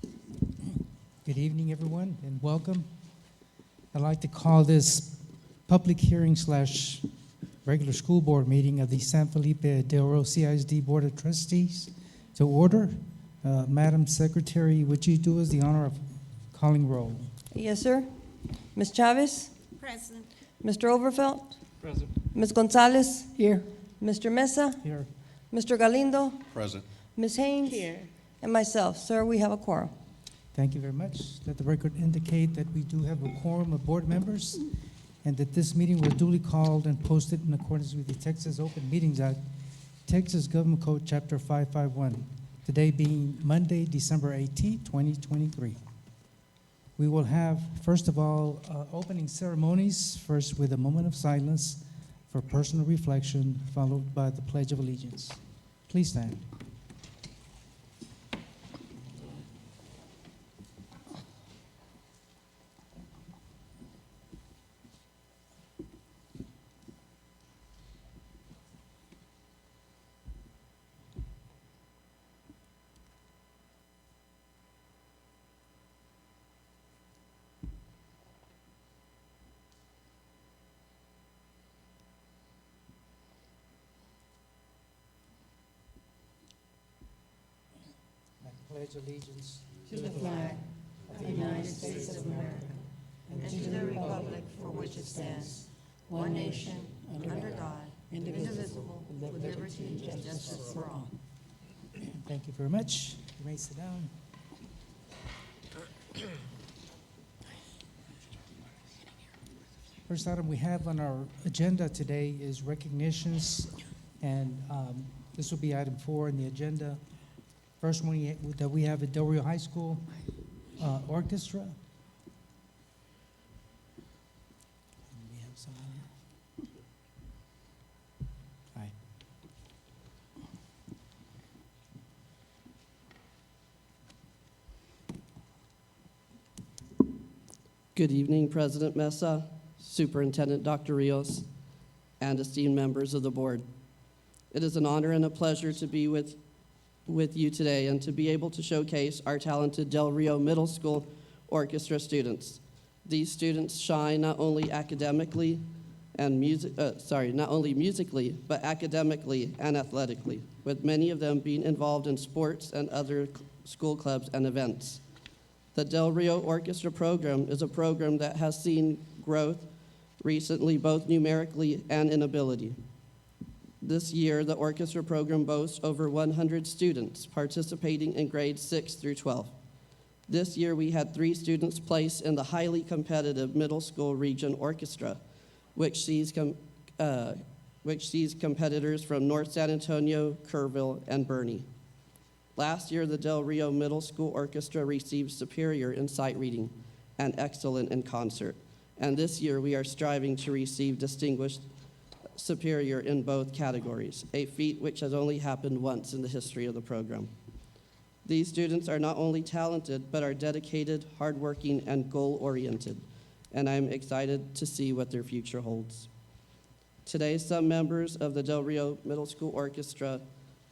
Good evening, everyone, and welcome. I'd like to call this public hearing / regular school board meeting of the San Felipe Del Rio CISD Board of Trustees to order. Madam Secretary, would you do us the honor of calling roll? Yes, sir. Ms. Chavez? Present. Mr. Overfelt? Present. Ms. Gonzalez? Here. Mr. Mesa? Here. Mr. Galindo? Present. Ms. Haynes? Here. And myself. Sir, we have a quorum. Thank you very much. Let the record indicate that we do have a quorum of board members and that this meeting was duly called and posted in accordance with the Texas Open Meetings Act, Texas Government Code, Chapter 551, today being Monday, December 18, 2023. We will have, first of all, opening ceremonies, first with a moment of silence for personal reflection, followed by the Pledge of Allegiance. Please stand. I pledge allegiance To the flag of the United States of America and to the republic for which it stands, one nation, under God, indivisible, with liberty and justice for all. Thank you very much. You may sit down. First item we have on our agenda today is recognitions, and this will be item 4 in the agenda. First one that we have at Del Rio High School Orchestra. We have someone here. Hi. Good evening, President Mesa, Superintendent Dr. Rios, and esteemed members of the board. It is an honor and a pleasure to be with you today and to be able to showcase our talented Del Rio Middle School Orchestra students. These students shine not only academically and not only musically, but academically and athletically, with many of them being involved in sports and other school clubs and events. The Del Rio Orchestra program is a program that has seen growth recently, both numerically and in ability. This year, the orchestra program boasts over 100 students participating in grades 6 through 12. This year, we had 3 students placed in the highly competitive middle school region orchestra, which sees competitors from North San Antonio, Kerrville, and Bernie. Last year, the Del Rio Middle School Orchestra received Superior in sight reading and Excellent in concert. And this year, we are striving to receive Distinguished Superior in both categories, a feat which has only happened once in the history of the program. These students are not only talented, but are dedicated, hardworking, and goal-oriented, and I'm excited to see what their future holds. Today, some members of the Del Rio Middle School Orchestra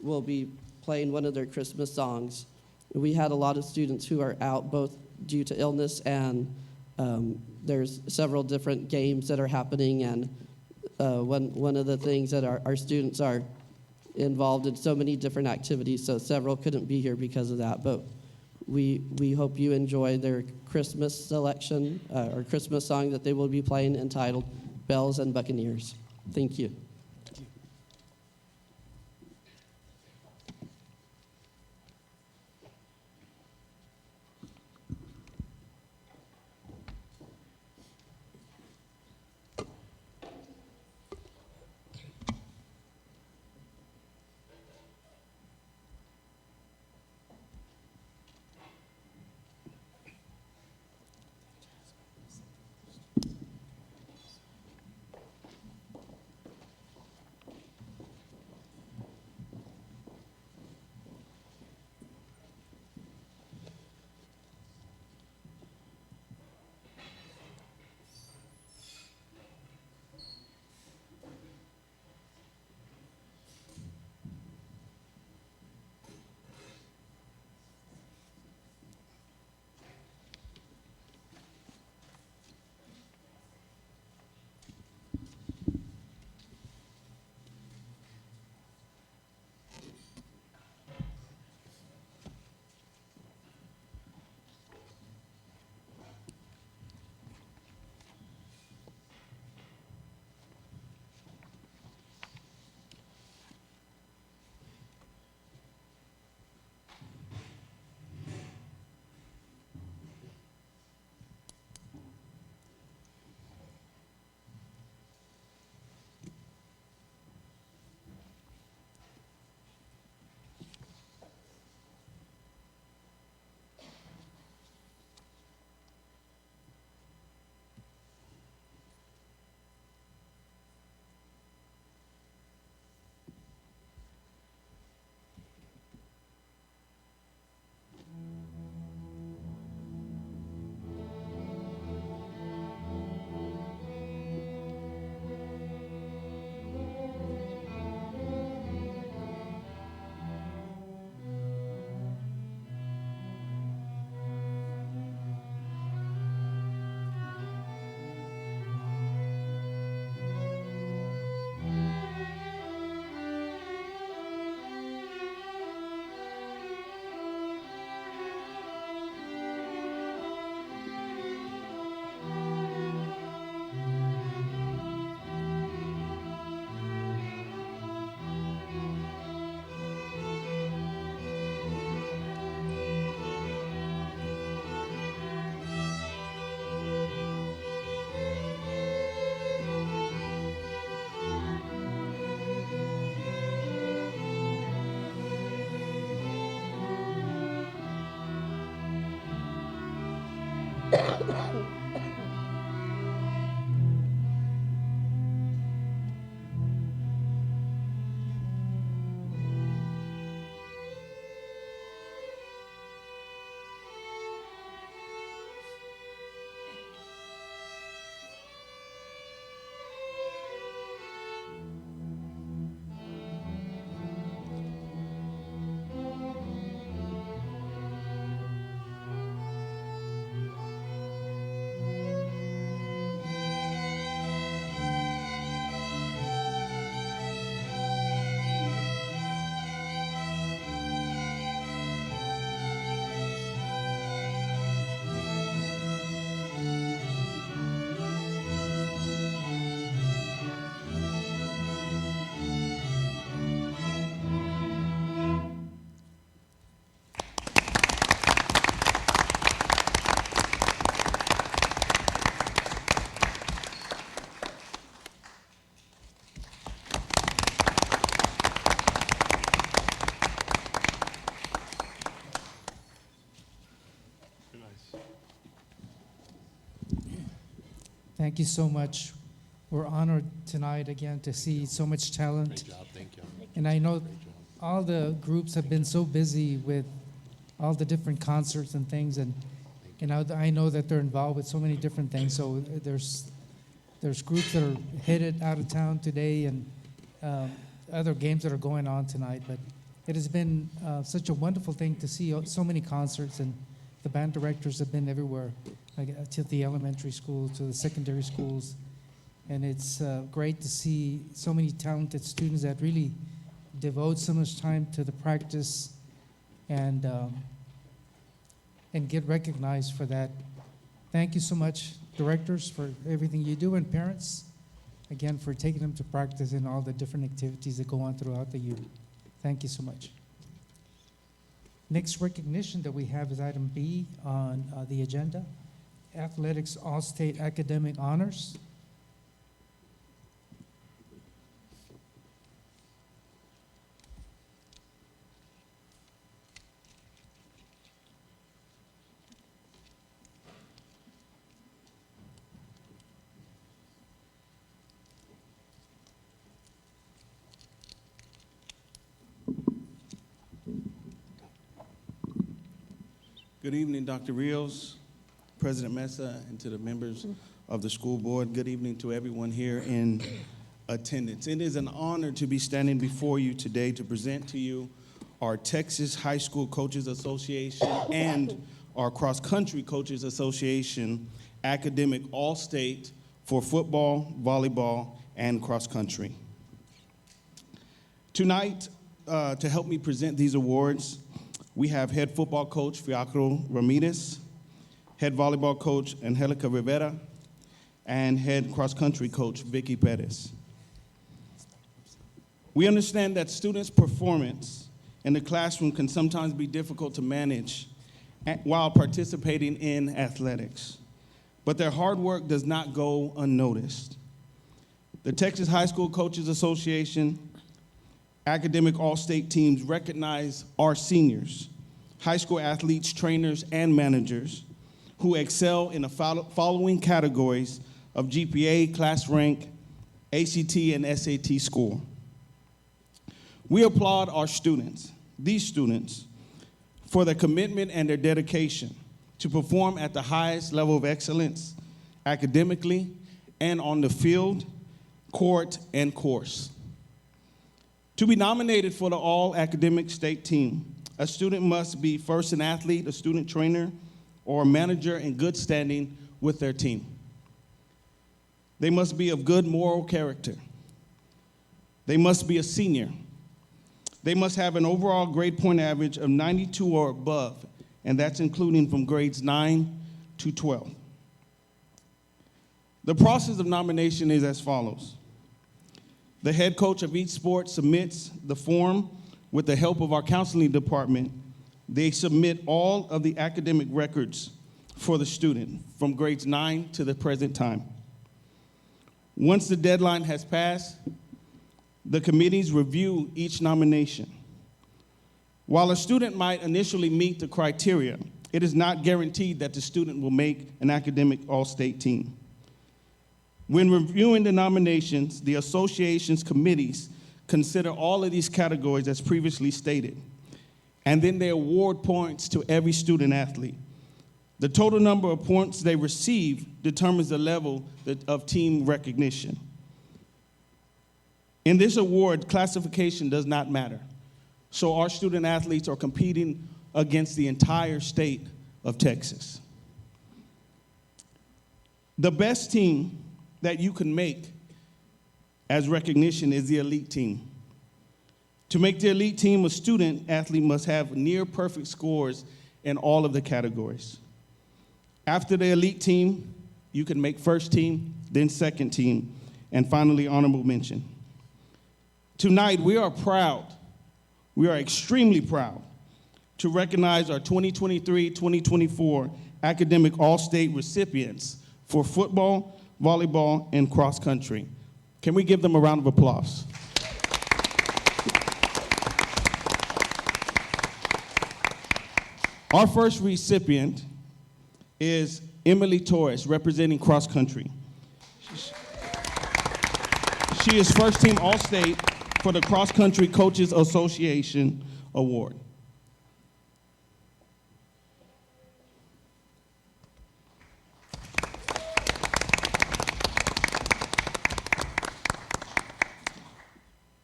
will be playing one of their Christmas songs. We had a lot of students who are out both due to illness and there's several different games that are happening, and one of the things that our students are involved in so many different activities, so several couldn't be here because of that, but we hope you enjoy their Christmas selection or Christmas song that they will be playing entitled Bells and Buccaneers. Thank you. Thank you so much. We're honored tonight again to see so much talent. Great job, thank you. And I know Great job. all the groups have been so busy with all the different concerts and things, and I know that they're involved with so many different things. So there's groups that are headed out of town today, and other games that are going on tonight. But it has been such a wonderful thing to see so many concerts, and the band directors have been everywhere, like, to the elementary schools, to the secondary schools. And it's great to see so many talented students that really devote so much time to the practice and get recognized for that. Thank you so much, directors, for everything you do, and parents, again, for taking them to practice in all the different activities that go on throughout the year. Thank you so much. Next recognition that we have is item B on the agenda, Athletics All-State Academic Honors. Good evening, Dr. Rios, President Mesa, and to the members of the school board. Good evening to everyone here in attendance. It is an honor to be standing before you today to present to you our Texas High School Coaches Association and our Cross Country Coaches Association Academic All-State for football, volleyball, and cross country. Tonight, to help me present these awards, we have head football coach Fiacro Ramirez, head volleyball coach Angelica Rivera, and head cross-country coach Vicky Perez. We understand that students' performance in the classroom can sometimes be difficult to manage while participating in athletics, but their hard work does not go unnoticed. The Texas High School Coaches Association Academic All-State teams recognize our seniors, high school athletes, trainers, and managers who excel in the following categories of GPA, class rank, ACT, and SAT score. We applaud our students, these students, for their commitment and their dedication to perform at the highest level of excellence academically and on the field, court, and course. To be nominated for the all-academic state team, a student must be first an athlete, a student trainer, or a manager in good standing with their team. They must be of good moral character. They must be a senior. They must have an overall grade point average of 92 or above, and that's including from grades 9 to 12. The process of nomination is as follows. The head coach of each sport submits the form with the help of our counseling department. They submit all of the academic records for the student from grades 9 to the present time. Once the deadline has passed, the committees review each nomination. While a student might initially meet the criteria, it is not guaranteed that the student will make an academic all-state team. When reviewing the nominations, the association's committees consider all of these categories as previously stated, and then they award points to every student athlete. The total number of points they receive determines the level of team recognition. In this award, classification does not matter. So our student athletes are competing against the entire state of Texas. The best team that you can make as recognition is the elite team. To make the elite team, a student athlete must have near perfect scores in all of the categories. After the elite team, you can make first team, then second team, and finally honorable mention. Tonight, we are extremely proud to recognize our 2023-2024 academic all-state recipients for football, volleyball, and cross country. Can we give them a round of applause? Our first recipient is Emily Torres, representing cross country. She is first team all-state for the Cross Country Coaches Association Award.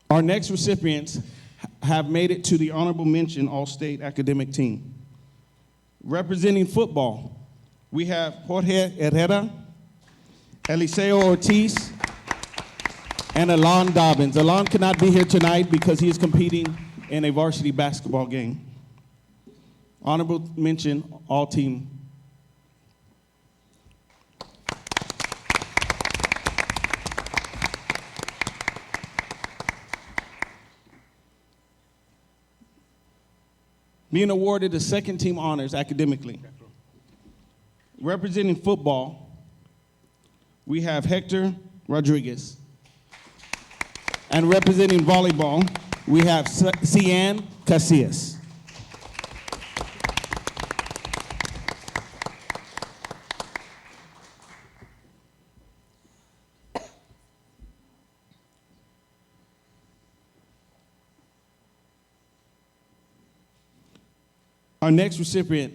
Our next recipients have made it to the honorable mention all-state academic team. Representing football, we have Jorge Herrera, Eliseo Ortiz, and Alon Dobbins. Alon cannot be here tonight because he is competing in a varsity basketball game. Honorable mention, all team. Being awarded the second team honors academically. Representing football, we have Hector Rodriguez. And representing volleyball, we have Cian Casillas. Our next recipient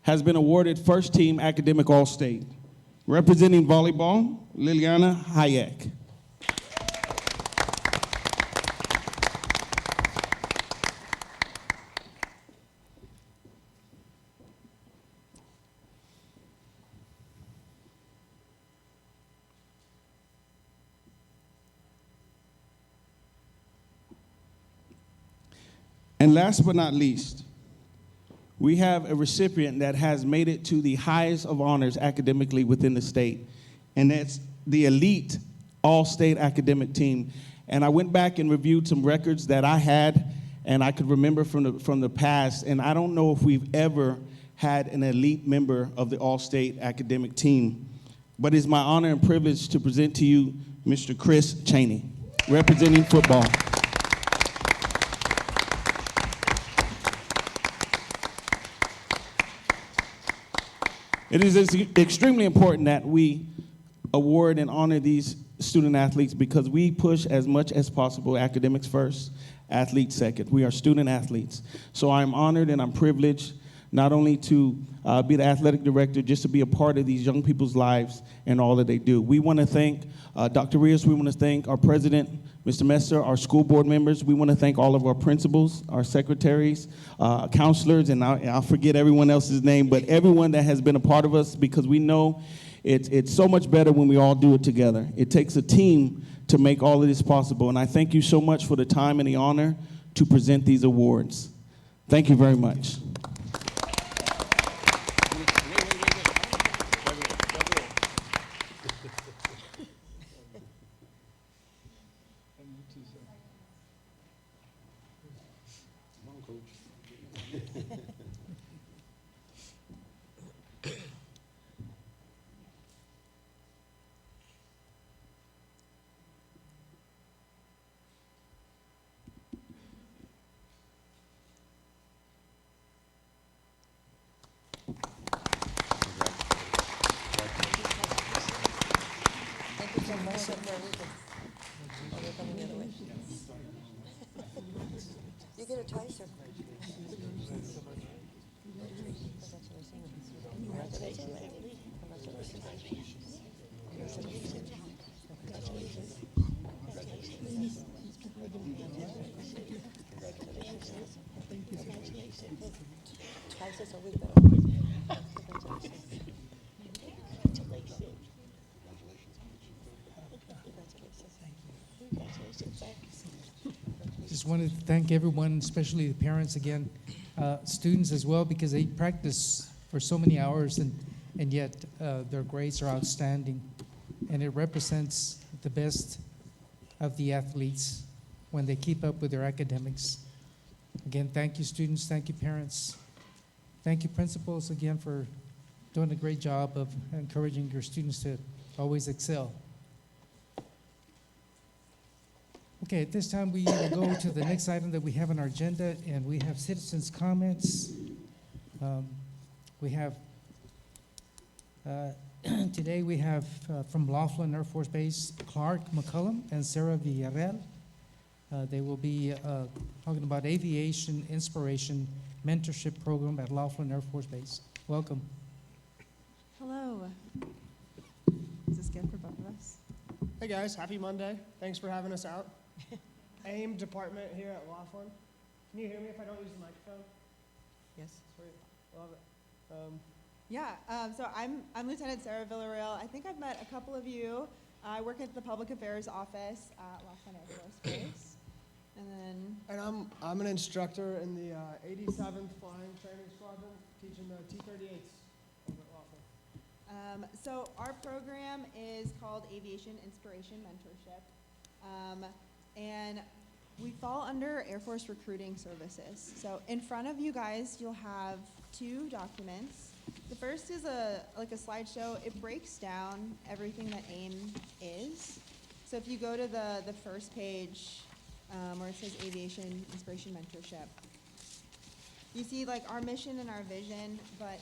has been awarded first team academic all-state. Representing volleyball, Liliana Hayek. And last but not least, we have a recipient that has made it to the highest of honors academically within the state, and that's the elite all-state academic team. And I went back and reviewed some records that I had and I could remember from the past, and I don't know if we've ever had an elite member of the all-state academic team. But it's my honor and privilege to present to you Mr. Chris Cheney, representing football. It is extremely important that we award and honor these student athletes because we push as much as possible academics first, athletes second. We are student athletes. So I'm honored and I'm privileged not only to be the athletic director, just to be a part of these young people's lives and all that they do. We want to thank Dr. Rios. We want to thank our president, Mr. Messer, our school board members. We want to thank all of our principals, our secretaries, counselors, and I'll forget everyone else's name, but everyone that has been a part of us, because we know it's so much better when we all do it together. It takes a team to make all of this possible, and I thank you so much for the time and the honor to present these awards. Thank you very much. sir, Puerto Rico. Oh, they're coming the other way. You get it twice, sir. Twice is always better. Just wanted to thank everyone, especially the parents again, students as well, because they practice for so many hours and yet their grades are outstanding. And it represents the best of the athletes when they keep up with their academics. Again, thank you, students. Thank you, parents. Thank you, principals, again, for doing a great job of encouraging your students to always excel. Okay, at this time, we will go to the next item that we have on our agenda, and we have citizens' comments. We have, today we have from Laughlin Air Force Base, Clark McCullum and Sarah Villarreal. They will be talking about aviation inspiration mentorship program at Laughlin Air Force Base. Welcome. Hello. Is this good for both of us? Hey guys, happy Monday. Thanks for having us out. AIM department here at Laughlin. Can you hear me if I don't use the microphone? Yes. Sweet, love it. So I'm Lieutenant Sarah Villarreal. I think I've met a couple of you. I work at the Public Affairs Office at Laughlin Air Force Base. And I'm an instructor in the 87th Flying Training Squadron, teaching the T-38s over at Laughlin. So our program is called Aviation Inspiration Mentorship. And we fall under Air Force Recruiting Services. So in front of you guys, you'll have two documents. The first is a slideshow. It breaks down everything that AIM is. So if you go to the first page, where it says Aviation Inspiration Mentorship, you see like our mission and our vision, but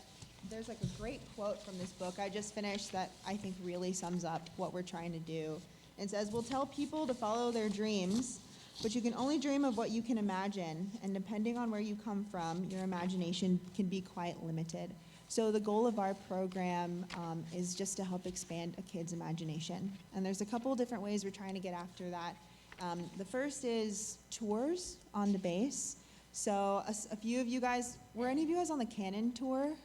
there's like a great quote from this book I just finished that I think really sums up what we're trying to do. It says, "We'll tell people to follow their dreams, but you can only dream of what you can imagine, and depending on where you come from, your imagination can be quite limited." So the goal of our program is just to help expand a kid's imagination. And there's a couple different ways we're trying to get after that. The first is tours on the base. So a few of you guys, were any of you guys on the Cannon tour?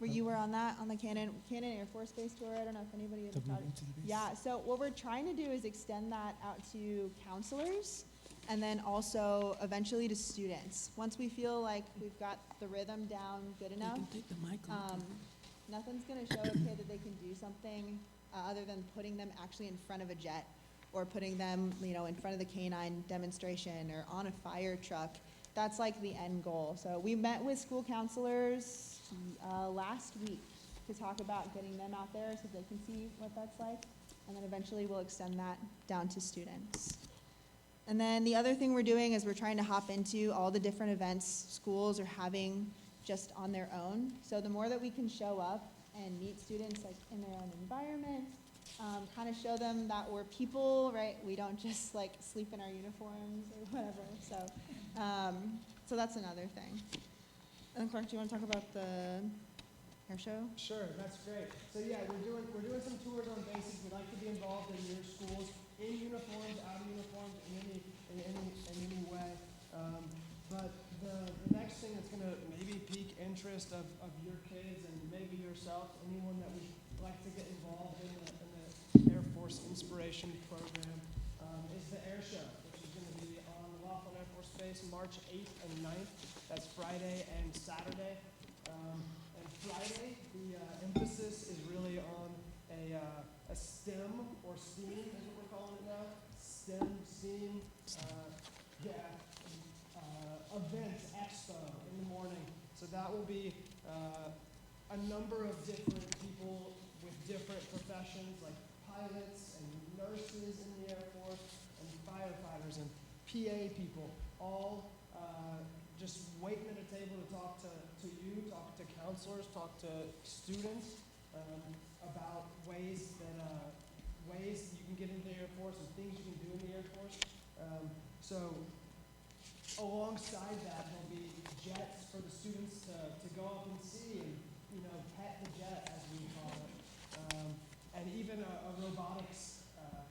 You were on that, on the Cannon Air Force Base tour? I don't know if anybody ever tried it. Yeah, so what we're trying to do is extend that out to counselors and then also eventually to students. Once we feel like we've got the rhythm down good enough, nothing's gonna show a kid that they can do something other than putting them actually in front of a jet or putting them, in front of the K-9 demonstration or on a fire truck. That's like the end goal. So we met with school counselors last week to talk about getting them out there so they can see what that's like. And then eventually we'll extend that down to students. And then the other thing we're doing is we're trying to hop into all the different events schools are having just on their own. So the more that we can show up and meet students like in their own environment, kind of show them that we're people, right? We don't just like sleep in our uniforms or whatever. So that's another thing. And Clark, do you want to talk about the air show? Sure, that's great. So yeah, we're doing some tours on bases. We'd like to be involved in your schools, in uniforms, out of uniforms, in any way. But the next thing that's gonna maybe pique interest of your kids and maybe yourself, anyone that would like to get involved in the Air Force Inspiration Program, is the air show, which is gonna be on Laughlin Air Force Base March 8th and 9th. That's Friday and Saturday. And Friday, the emphasis is really on a STEM or STEAM, is what we're calling it now. STEAM, event expo in the morning. So that will be a number of different people with different professions, like pilots and nurses in the Air Force, and firefighters and PA people, all just waiting at a table to talk to you, talk to counselors, talk to students about ways that ways that you can get into the Air Force and things you can do in the Air Force. So alongside that, there'll be jets for the students to go up and see and, pet the jet, as we call it. And even a robotics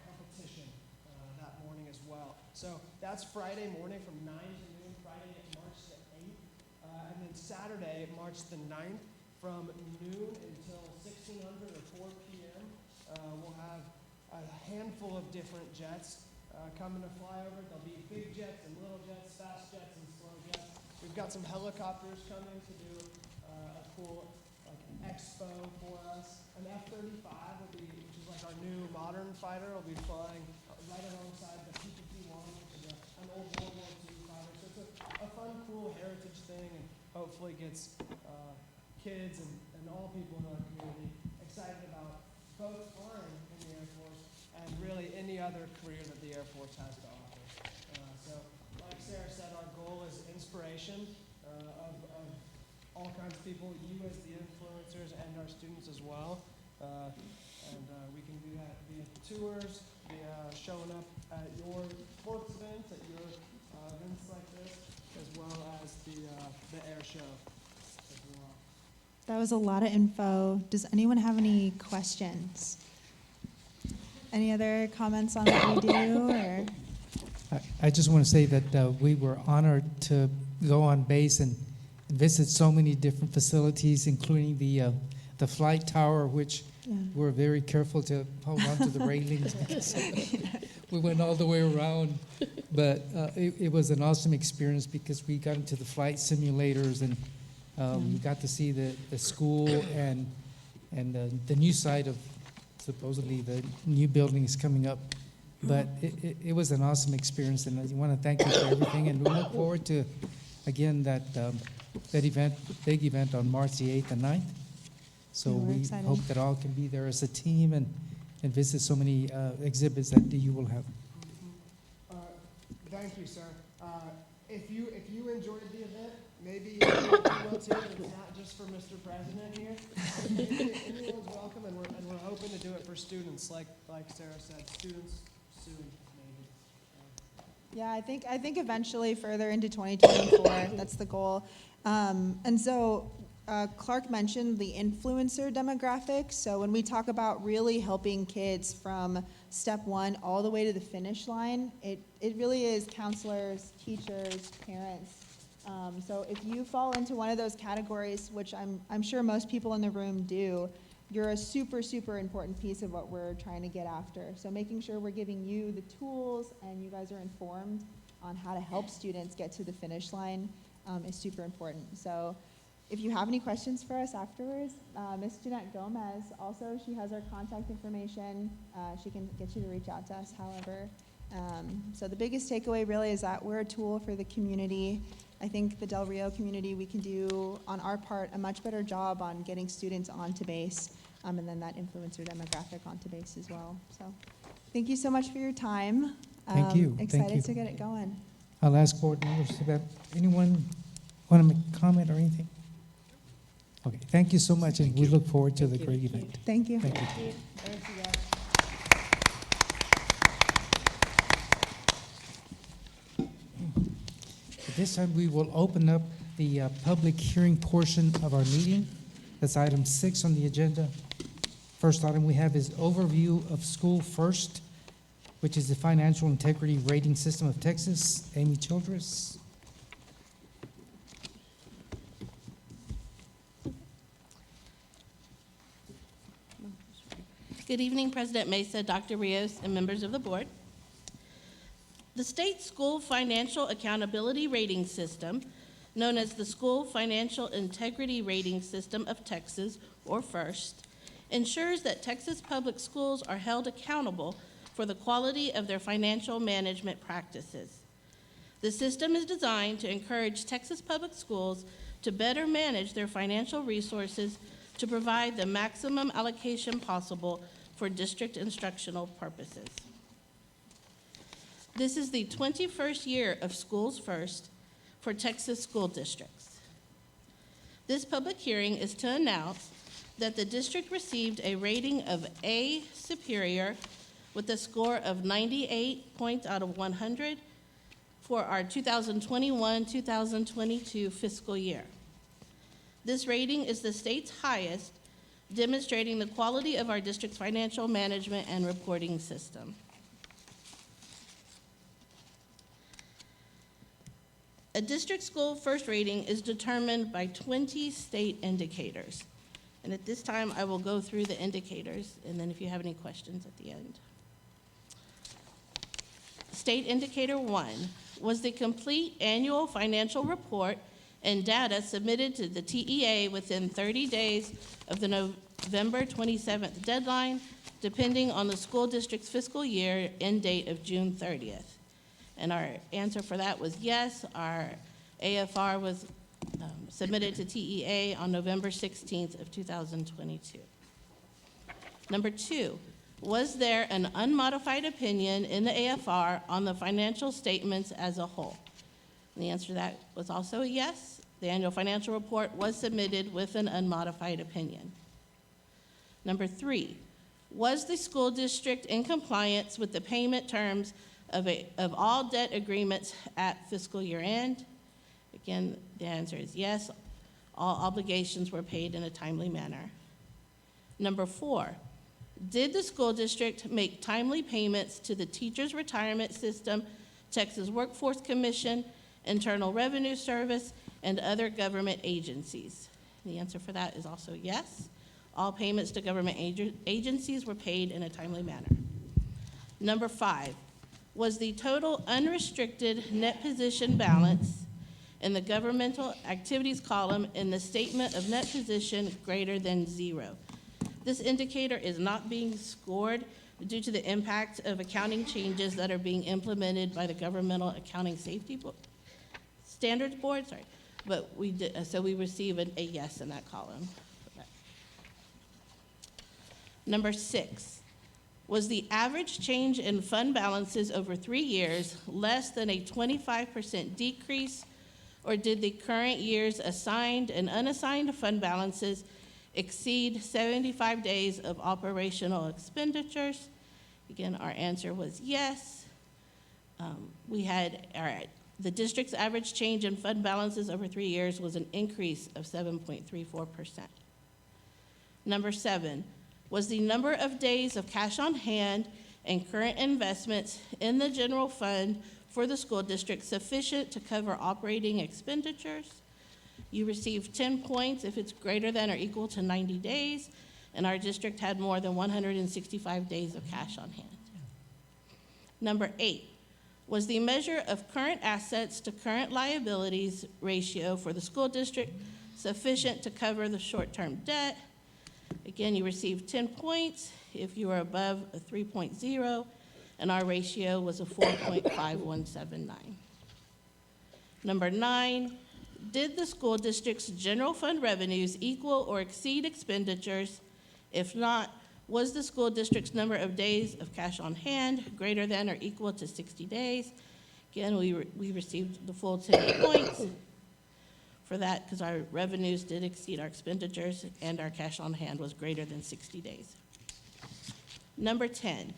competition that morning as well. So that's Friday morning from 9 to noon, Friday, March the 8th. And then Saturday, March the 9th, from noon until 1600 or 4 p.m. We'll have a handful of different jets coming to fly over. There'll be big jets and little jets, fast jets and slow jets. We've got some helicopters coming to do a cool expo for us. An F-35 will be, which is like our new modern fighter, will be flying right alongside the PPP-1, which is an old World War II fighter. So it's a fun, cool heritage thing, and hopefully gets kids and all people in our community excited about both flying in the Air Force and really any other career that the Air Force has to offer. So, like Sarah said, our goal is inspiration of all kinds of people, you as the influencers and our students as well. We can do that via tours, via showing up at your sports events, at your events like this, as well as the air show as well. That was a lot of info. Does anyone have any questions? Any other comments on what we do, or? I just want to say that we were honored to go on base and visit so many different facilities, including the flight tower, which we're very careful to hold on to the railings because we went all the way around. But it was an awesome experience because we got into the flight simulators and we got to see the school and the new side of supposedly the new buildings coming up. But it was an awesome experience, and I want to thank you for everything. And we look forward to, again, that event, big event on March the 8th and 9th. So Yeah, we're we excited. hope that all can be there as a team and visit so many exhibits that you will have. Thank you, sir. If you enjoyed the event, maybe you will too. It's not just for Mr. President here. Anyone's welcome, and we're hoping to do it for students, like Sarah said, students soon, maybe. Yeah, I think eventually further into 2024, that's the goal. And so Clark mentioned the influencer demographic. So when we talk about really helping kids from step one all the way to the finish line, it really is counselors, teachers, parents. So if you fall into one of those categories, which I'm sure most people in the room do, you're a super, super important piece of what we're trying to get after. So making sure we're giving you the tools and you guys are informed on how to help students get to the finish line is super important. So if you have any questions for us afterwards, Miss Jeanette Gomez, also, she has our contact information. She can get you to reach out to us, however. So the biggest takeaway really is that we're a tool for the community. I think the Del Rio community, we can do, on our part, a much better job on getting students onto base, and then that influencer demographic onto base as well. So thank you so much for your time. Thank you. Excited Thank you. to get it going. I'll ask board members about anyone want to make a comment or anything? Okay, thank you so much, and we look forward to the great event. Thank you. Thank you. Thanks, you guys. At this time, we will open up the public hearing portion of our meeting. That's item 6 on the agenda. First item we have is overview of School First, which is the financial integrity rating system of Texas. Amy Childress. Good evening, President Mesa, Dr. Rios, and members of the board. The state school financial accountability rating system, known as the School Financial Integrity Rating System of Texas, or FIRST, ensures that Texas public schools are held accountable for the quality of their financial management practices. The system is designed to encourage Texas public schools to better manage their financial resources to provide the maximum allocation possible for district instructional purposes. This is the 21st year of Schools First for Texas school districts. This public hearing is to announce that the district received a rating of A Superior with a score of 98 points out of 100 for our 2021-2022 fiscal year. This rating is the state's highest, demonstrating the quality of our district's financial management and reporting system. A district school first rating is determined by 20 state indicators. And at this time, I will go through the indicators, and then if you have any questions at the end. State Indicator 1 was the complete annual financial report and data submitted to the TEA within 30 days of the November 27th deadline, depending on the school district's fiscal year end date of June 30th. And our answer for that was yes. Our AFR was submitted to TEA on November 16th of 2022. Number 2, was there an unmodified opinion in the AFR on the financial statements as a whole? And the answer to that was also a yes. The annual financial report was submitted with an unmodified opinion. Number 3, was the school district in compliance with the payment terms of all debt agreements at fiscal year end? Again, the answer is yes. All obligations were paid in a timely manner. Number 4, did the school district make timely payments to the Teachers Retirement System, Texas Workforce Commission, Internal Revenue Service, and other government agencies? The answer for that is also yes. All payments to government agencies were paid in a timely manner. Number 5, was the total unrestricted net position balance in the governmental activities column in the statement of net position greater than 0? This indicator is not being scored due to the impact of accounting changes that are being implemented by the Governmental Accounting Safety Standards Board, but we did, so we receive a yes in that column. Number 6, was the average change in fund balances over 3 years less than a 25% decrease, or did the current year's assigned and unassigned fund balances exceed 75 days of operational expenditures? Again, our answer was yes. The district's average change in fund balances over 3 years was an increase of 7.34%. Number 7, was the number of days of cash on hand and current investments in the general fund for the school district sufficient to cover operating expenditures? You receive 10 points if it's greater than or equal to 90 days, and our district had more than 165 days of cash on hand. Number 8, was the measure of current assets to current liabilities ratio for the school district sufficient to cover the short-term debt? Again, you received 10 points if you were above a 3.0, and our ratio was a 4.5179. Number 9, did the school district's general fund revenues equal or exceed expenditures? If not, was the school district's number of days of cash on hand greater than or equal to 60 days? Again, we received the full 10 points for that because our revenues did exceed our expenditures and our cash on hand was greater than 60 days. Number 10,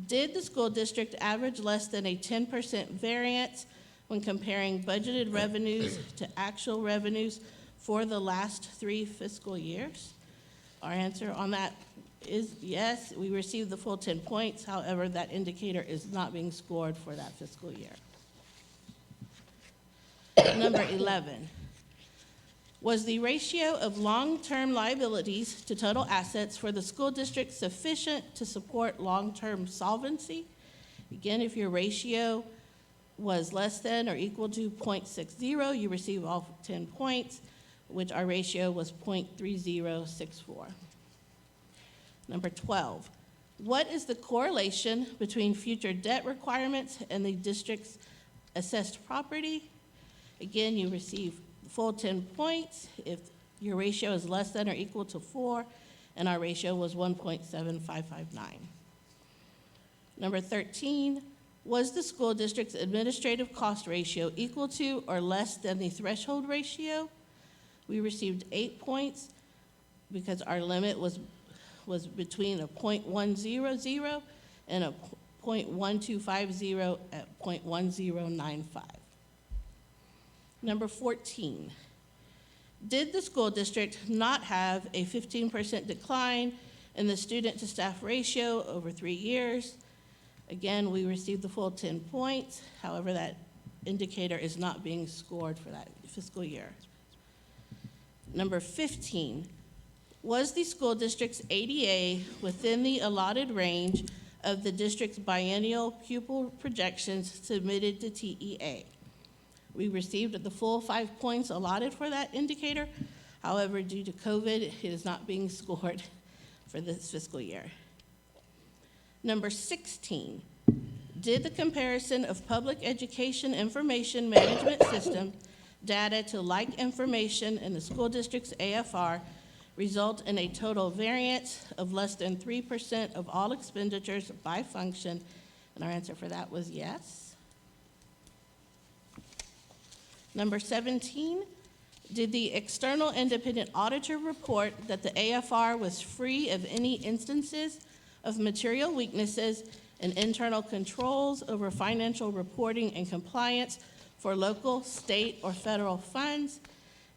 did the school district average less than a 10% variance when comparing budgeted revenues to actual revenues for the last 3 fiscal years? Our answer on that is yes. We received the full 10 points. However, that indicator is not being scored for that fiscal year. Number 11, was the ratio of long-term liabilities to total assets for the school district sufficient to support long-term solvency? Again, if your ratio was less than or equal to 0.60, you receive all 10 points, which our ratio was 0.3064. Number 12, what is the correlation between future debt requirements and the district's assessed property? Again, you receive full 10 points if your ratio is less than or equal to 4, and our ratio was 1.7559. Number 13, was the school district's administrative cost ratio equal to or less than the threshold ratio? We received 8 points because our limit was between a 0.100 and a .1250 at .1095. Number 14, did the school district not have a 15% decline in the student-to-staff ratio over 3 years? Again, we received the full 10 points. However, that indicator is not being scored for that fiscal year. Number 15, was the school district's ADA within the allotted range of the district's biennial pupil projections submitted to TEA? We received the full 5 points allotted for that indicator. However, due to COVID, it is not being scored for this fiscal year. Number 16, did the comparison of public education information management system data to like information in the school district's AFR result in a total variance of less than 3% of all expenditures by function? And our answer for that was yes. Number 17, did the external independent auditor report that the AFR was free of any instances of material weaknesses in internal controls over financial reporting and compliance for local, state, or federal funds?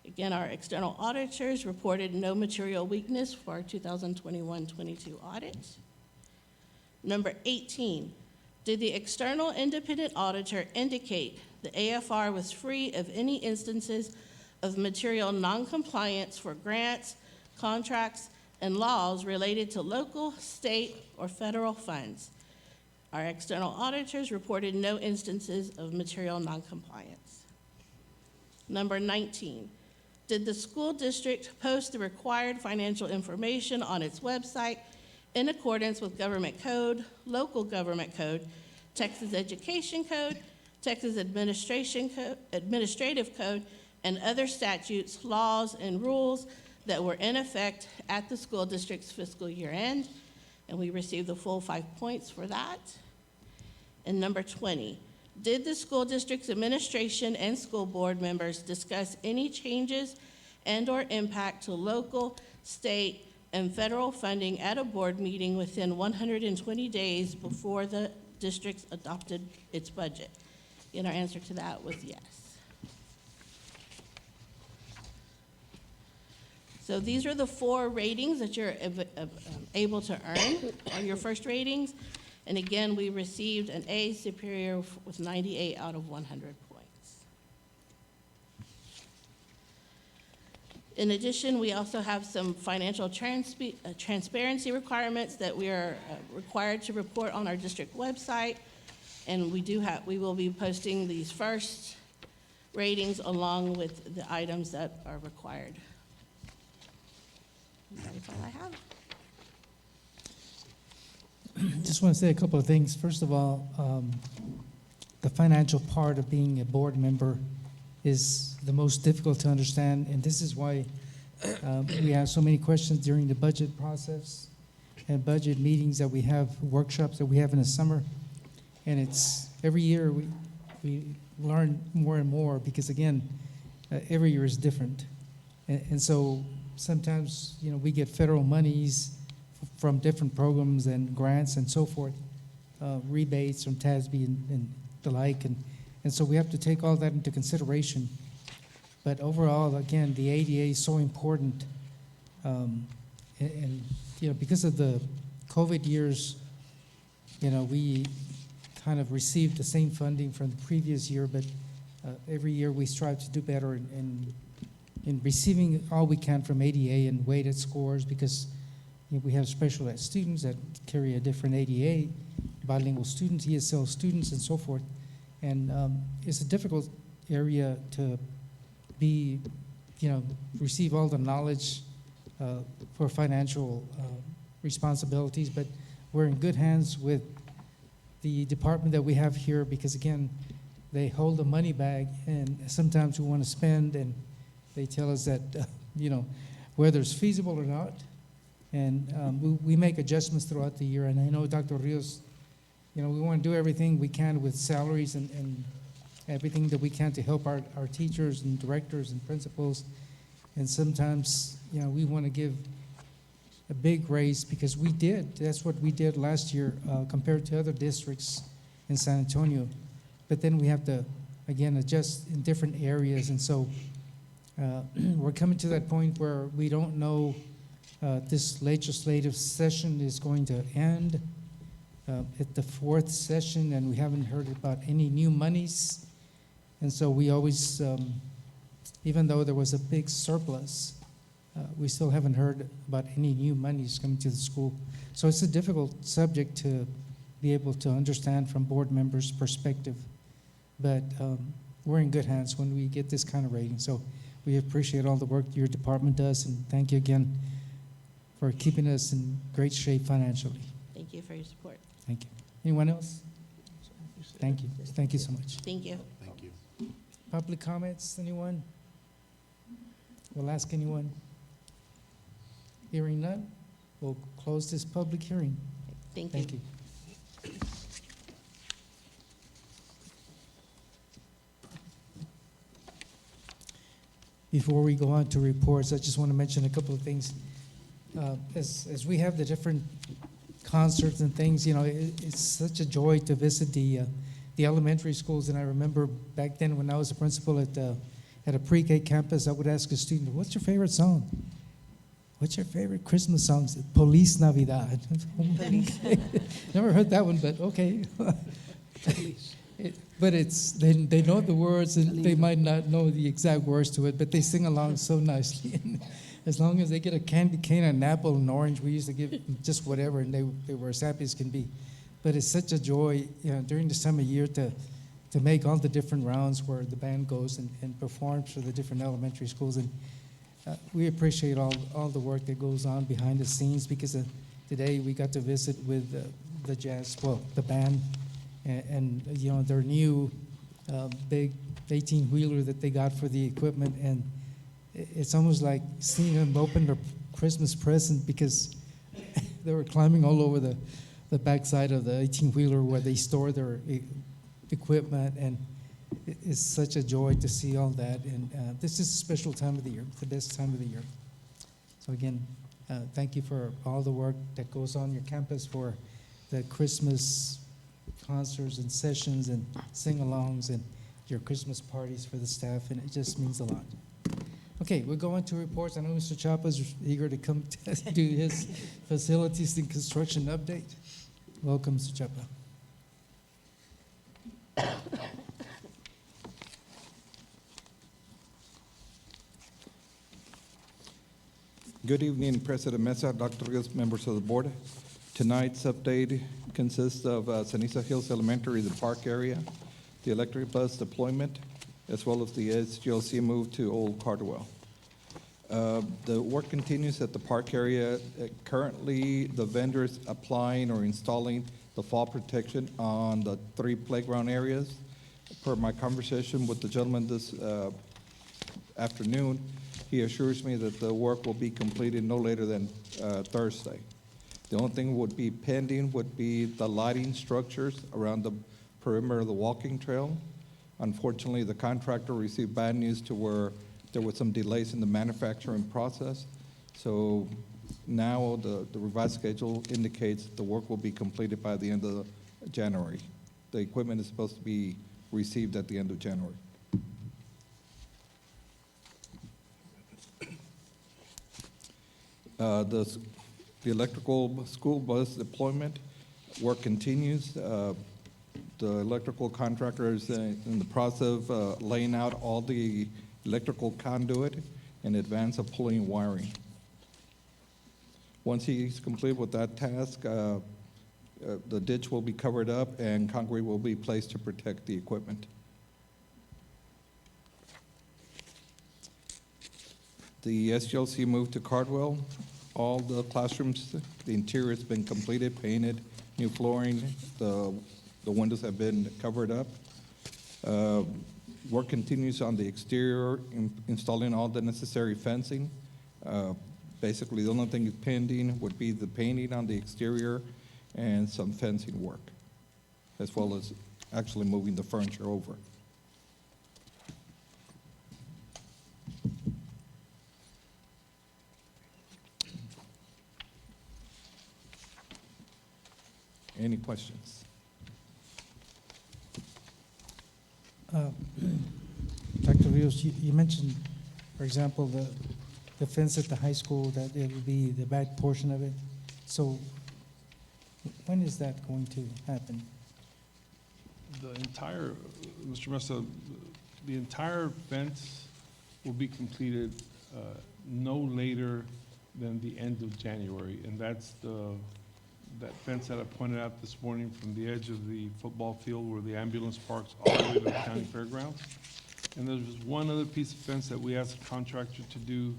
Again, our external auditors reported no material weakness for our 2021-22 audit. Number 18, did the external independent auditor indicate the AFR was free of any instances of material noncompliance for grants, contracts, and laws related to local, state, or federal funds? Our external auditors reported no instances of material noncompliance. Number 19, did the school district post the required financial information on its website in accordance with government code, local government code, Texas Education Code, Texas Administrative Code, and other statutes, laws, and rules that were in effect at the school district's fiscal year end? And we received the full 5 points for that. And number 20, did the school district's administration and school board members discuss any changes and/or impact to local, state, and federal funding at a board meeting within 120 days before the district adopted its budget? And our answer to that was yes. So these are the 4 ratings that you're able to earn, or your first ratings. And again, we received an A superior with 98 out of 100 points. In addition, we also have some financial transparency requirements that we are required to report on our district website. And we will be posting these first ratings along with the items that are required. That's all I have. Just want to say a couple of things. First of all, the financial part of being a board member is the most difficult to understand, and this is why we have so many questions during the budget process and budget meetings that we have, workshops that we have in the summer. And it's every year we learn more and more because, again, every year is different. And so sometimes, we get federal monies from different programs and grants and so forth, rebates from TASB and the like. And so we have to take all that into consideration. But overall, again, the ADA is so important. And because of the COVID years, we kind of received the same funding from the previous year, but every year we strive to do better in receiving all we can from ADA and weighted scores, because we have special ed students that carry a different ADA, bilingual students, ESL students, and so forth. And it's a difficult area to be, receive all the knowledge for financial responsibilities, but we're in good hands with the department that we have here because, again, they hold the money bag, and sometimes we want to spend, and they tell us that, whether it's feasible or not. And we make adjustments throughout the year. And I know Dr. Rios, we want to do everything we can with salaries and everything that we can to help our teachers and directors and principals. And sometimes, we want to give a big raise because we did. That's what we did last year compared to other districts in San Antonio. But then we have to, again, adjust in different areas. And so we're coming to that point where we don't know this legislative session is going to end at the fourth session, and we haven't heard about any new monies. And so we always, even though there was a big surplus, we still haven't heard about any new monies coming to the school. So it's a difficult subject to be able to understand from board members' perspective. But we're in good hands when we get this kind of rating. So we appreciate all the work your department does, and thank you again for keeping us in great shape financially. Thank you for your support. Thank you. Anyone else? Thank you. Thank you so much. Thank you. Thank you. Public comments, anyone? We'll ask anyone. Hearing none, we'll close this public hearing. Thank you. Thank you. Before we go on to reports, I just want to mention a couple of things. As we have the different concerts and things, it's such a joy to visit the elementary schools. And I remember back then when I was a principal at a pre-K campus, I would ask a student, "What's your favorite song? What's your favorite Christmas song?" Police Navidad. Never heard that one, but okay. But they know the words, and they might not know the exact words to it, but they sing along so nicely. And as long as they get a candy cane, an apple, an orange, we used to give them just whatever, and they were as happy as can be. But it's such a joy, during the summer year to make all the different rounds where the band goes and performs for the different elementary schools. And we appreciate all the work that goes on behind the scenes, because today we got to visit with the band, and their new big 18-wheeler that they got for the equipment. And it's almost like seeing them open their Christmas present, because they were climbing all over the backside of the 18-wheeler where they store their equipment, and it's such a joy to see all that. And this is a special time of the year, the best time of the year. So again, thank you for all the work that goes on your campus for the Christmas concerts and sessions and sing-alongs and your Christmas parties for the staff, and it just means a lot. Okay, we'll go on to reports. I know Mr. Chapa's eager to come to do his facilities and construction update. Welcome, Mr. Chapa. Good evening, President Mesa, Dr. Rios, members of the board. Tonight's update consists of Ceniza Hills Elementary, the park area, the electric bus deployment, as well as the SGLC move to Old Cardwell. The work continues at the park area. Currently, the vendors applying or installing the fall protection on the 3 playground areas. Per my conversation with the gentleman this afternoon, he assures me that the work will be completed no later than Thursday. The only thing would be pending would be the lighting structures around the perimeter of the walking trail. Unfortunately, the contractor received bad news to where there were some delays in the manufacturing process. So now the revised schedule indicates the work will be completed by the end of January. The equipment is supposed to be received at the end of January. The electrical school bus deployment work continues. The electrical contractor is in the process of laying out all the electrical conduit in advance of pulling wiring. Once he's complete with that task, the ditch will be covered up and concrete will be placed to protect the equipment. The SGLC moved to Cardwell. All the classrooms, the interior has been completed, painted, new flooring, the windows have been covered up. Work continues on the exterior, installing all the necessary fencing. Basically, the only thing pending would be the painting on the exterior and some fencing work, as well as actually moving the furniture over. Any questions? Dr. Rios, you mentioned, for example, the fence at the high school, that it would be the back portion of it. So when is that going to happen? The entire, Mr. Mesa, the entire fence will be completed no later than the end of January. And that's that fence that I pointed out this morning from the edge of the football field where the ambulance parks all the way to the county fairgrounds. And there's just one other piece of fence that we asked the contractor to do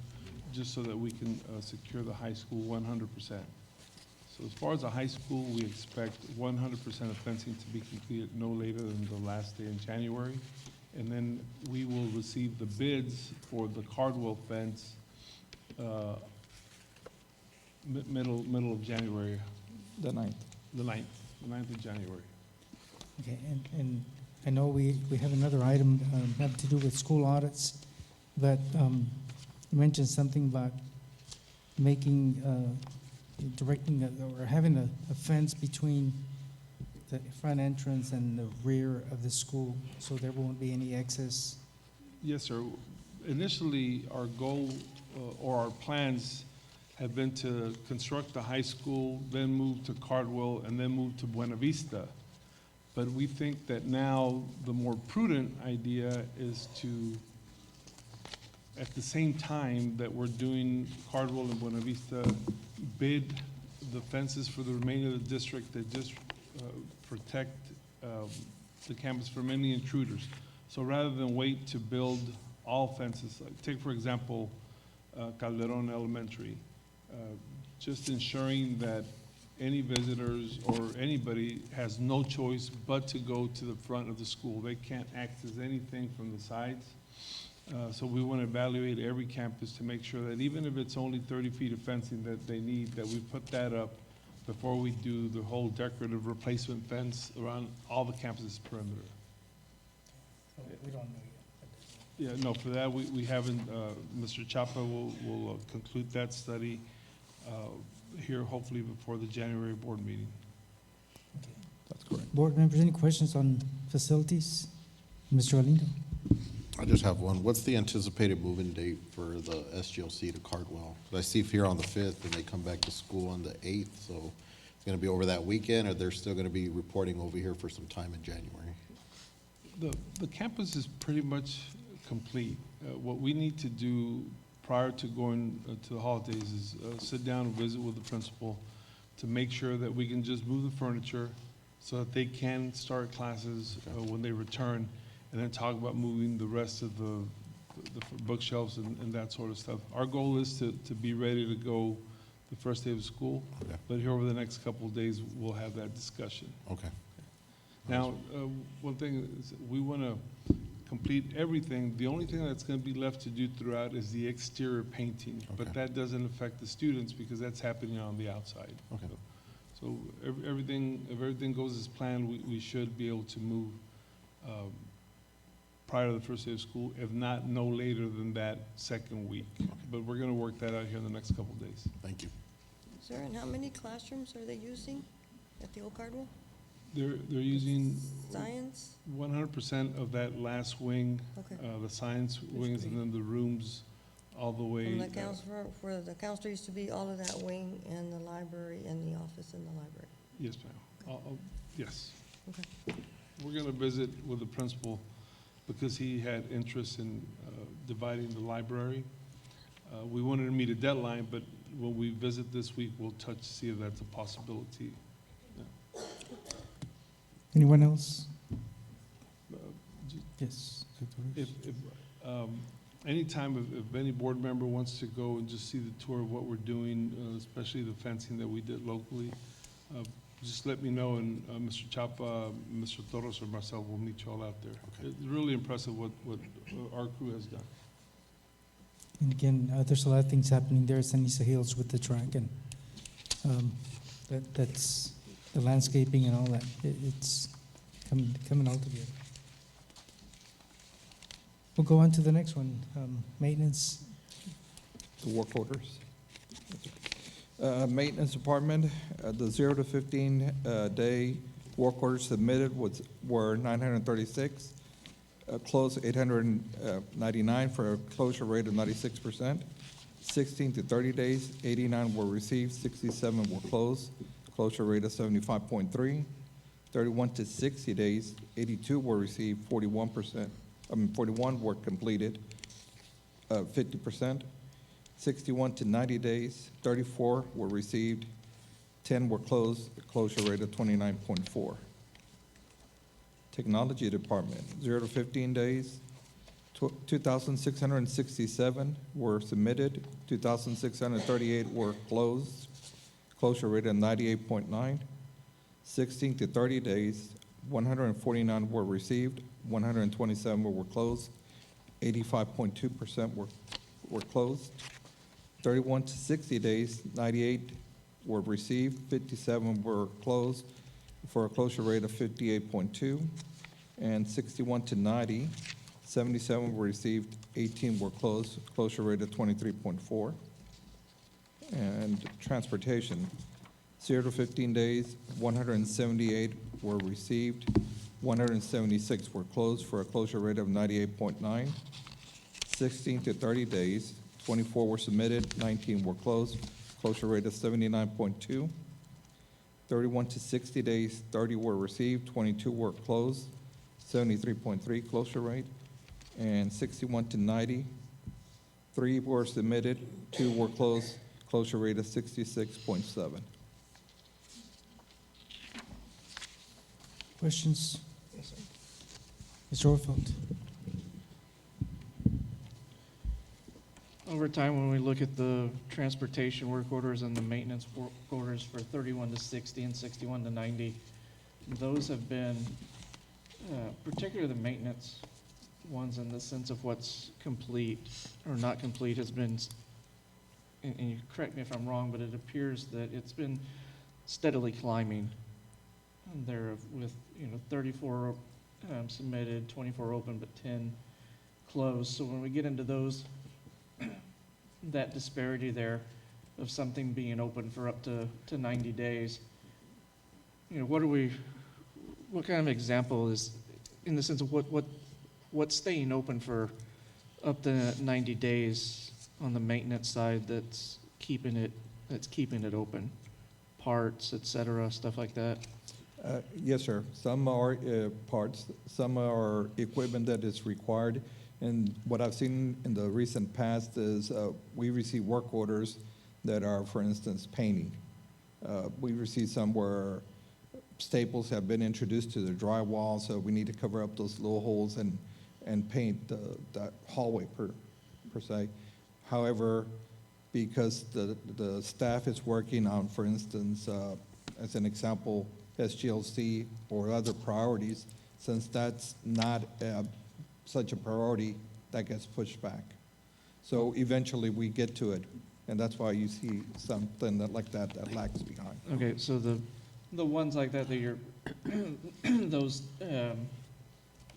just so that we can secure the high school 100%. So as far as the high school, we expect 100% of fencing to be completed no later than the last day in January. And then we will receive the bids for the Cardwell fence middle of January, The 9th. the 9th of January. Okay, and I know we have another item having to do with school audits, but you mentioned something about making, directing or having a fence between the front entrance and the rear of the school, so there won't be any excess. Yes, sir. Initially, our goal or our plans have been to construct the high school, then move to Cardwell, and then move to Buena Vista. But we think that now the more prudent idea is to, at the same time that we're doing Cardwell and Buena Vista, bid the fences for the remainder of the district that just protect the campus from any intruders. So rather than wait to build all fences, like take for example, Calderon Elementary, just ensuring that any visitors or anybody has no choice but to go to the front of the school. They can't access anything from the sides. So we want to evaluate every campus to make sure that even if it's only 30 feet of fencing that they need, that we put that up before we do the whole decorative replacement fence around all the campuses perimeter. We don't know yet. Yeah, no, for that, we haven't, Mr. Chapa will conclude that study here hopefully before the January board meeting. That's correct. Board members, any questions on facilities? Mr. Galindo? I just have one. What's the anticipated move-in date for the SGLC to Cardwell? 'Cause I see here on the 5th, and they come back to school on the 8th, so it's going to be over that weekend, or they're still going to be reporting over here for some time in January? The campus is pretty much complete. What we need to do prior to going to the holidays is sit down and visit with the principal to make sure that we can just move the furniture so that they can start classes when they return, and then talk about moving the rest of the bookshelves and that sort of stuff. Our goal is to be ready to go the first day of school, Okay. but here over the next couple of days, we'll have that discussion. Okay. Now, one thing is we want to complete everything. The only thing that's going to be left to do throughout is the exterior painting, but Okay. that doesn't affect the students because that's happening on the outside. Okay. So if everything goes as planned, we should be able to move prior to the first day of school, if not no later than that second week. But we're going to work that out here in the next couple of days. Thank you. Sir, and how many classrooms are they using at the old Cardwell? They're using Science? 100% of that last wing, Okay. the science wings, and then the rooms all the way. From the counselor, where the counselor used to be, all of that wing and the library and the office in the library. Yes, ma'am. Yes. Okay. We're going to visit with the principal because he had interest in dividing the library. We wanted to meet a deadline, but when we visit this week, we'll touch to see if that's a possibility. Anyone else? Uh, ju- Yes. Dr. Rios. If anytime if any board member wants to go and just see the tour of what we're doing, especially the fencing that we did locally, just let me know, and Mr. Chapa, Mr. Torres, or myself will meet you all out there. Okay. It's really impressive what our crew has done. And again, there's a lot of things happening there at San Isa Hills with the track, and that's the landscaping and all that. It's coming all together. We'll go on to the next one, maintenance. The work orders. Maintenance Department, the 0 to 15 day work orders submitted were 936, closed 899 for a closure rate of 96%. 16 to 30 days, 89 were received, 67 were closed, closure rate of 75.3. 31 to 60 days, 82 were received, 41 were completed, 50%. 61 to 90 days, 34 were received, 10 were closed, a closure rate of 29.4. Technology Department, 0 to 15 days, 2,667 were submitted, 2,638 were closed, closure rate of 98.9. 16 to 30 days, 149 were received, 127 were closed, 85.2% were closed. 31 to 60 days, 98 were received, 57 were closed, for a closure rate of 58.2. And 61 to 90, 77 were received, 18 were closed, closure rate of 23.4. And transportation, 0 to 15 days, 178 were received, 176 were closed for a closure rate of 98.9. 16 to 30 days, 24 were submitted, 19 were closed, closure rate of 79.2. 31 to 60 days, 30 were received, 22 were closed, 73.3 closure rate. And 61 to 90, 3 were submitted, 2 were closed, closure rate of 66.7. Questions? Mr. Orfeld? Over time, when we look at the transportation work orders and the maintenance work orders for 31 to 60 and 61 to 90, those have been, particularly the maintenance ones in the sense of what's complete or not complete has been, and you correct me if I'm wrong, but it appears that it's been steadily climbing there with, 34 submitted, 24 open, but 10 closed. So when we get into those, that disparity there of something being open for up to 90 days, what kind of example is, in the sense of what's staying open for up to 90 days on the maintenance side that's keeping it open? Parts, et cetera, stuff like that? Yes, sir. Some are parts, some are equipment that is required. And what I've seen in the recent past is we receive work orders that are, for instance, painting. We receive some where staples have been introduced to the drywall, so we need to cover up those little holes and paint that hallway per se. However, because the staff is working on, for instance, as an example, SGLC or other priorities, since that's not such a priority, that gets pushed back. So eventually we get to it, and that's why you see something like that lags behind. Okay, so the ones like that you're, those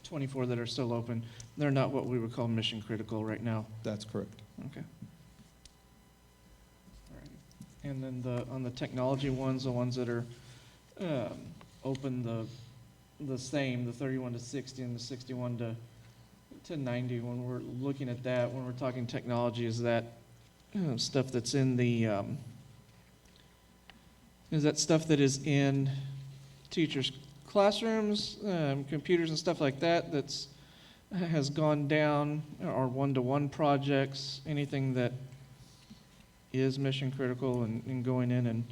24 that are still open, they're not what we would call mission critical right now? That's correct. Okay. All right. And then on the technology ones, the ones that are open, the same, the 31 to 60 and the 61 to 90, when we're looking at that, when we're talking technology, is that stuff that's in the, is that stuff that is in teachers' classrooms, computers and stuff like that, has gone down, or one-to-one projects, anything that is mission critical and going in and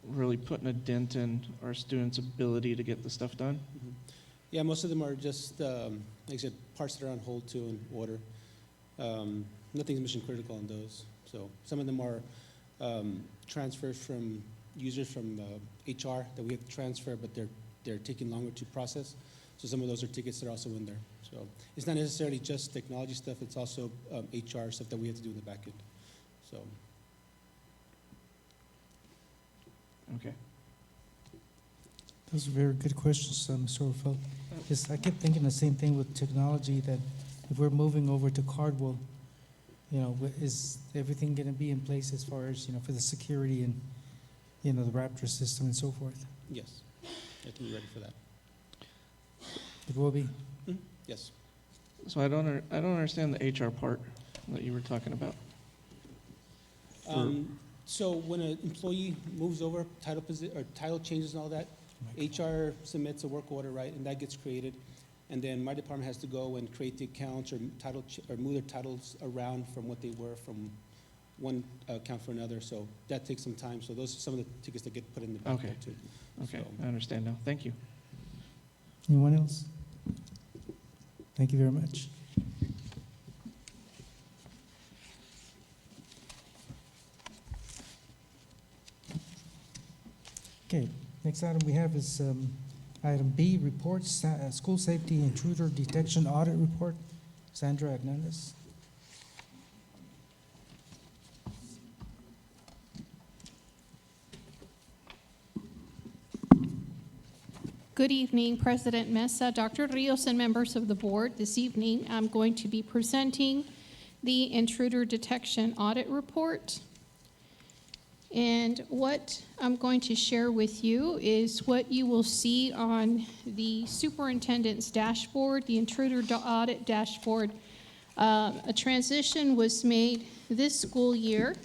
really putting a dent in our students' ability to get the stuff done? Yeah, most of them are just, like I said, parts that are on hold to and order. Nothing's mission critical on those. So some of them are transfers from users from HR that we have to transfer, but they're taking longer to process. So some of those are tickets that are also in there. So it's not necessarily just technology stuff, it's also HR stuff that we have to do in the back end. So. Okay. Those are very good questions, Mr. Orfeld. Yes, I kept thinking the same thing with technology, that if we're moving over to Cardwell, is everything going to be in place as far as, for the security and, the Raptor system and so forth? Yes, I have to be ready for that. It will be? Yes. So I don't understand the HR part that you were talking about. So when an employee moves over, title changes and all that, HR submits a work order, right, and that gets created. And then my department has to go and create the accounts or move their titles around from what they were from one account for another. So that takes some time. So those are some of the tickets that get put in the back there too. Okay, So- I understand now. Thank you. Anyone else? Thank you very much. Okay, next item we have is item B, reports, school safety intruder detection audit report. Sandra Hernandez. Good evening, President Mesa, Dr. Rios, and members of the board. This evening, I'm going to be presenting the intruder detection audit report. And what I'm going to share with you is what you will see on the superintendent's dashboard, the intruder audit dashboard. A transition was made this school year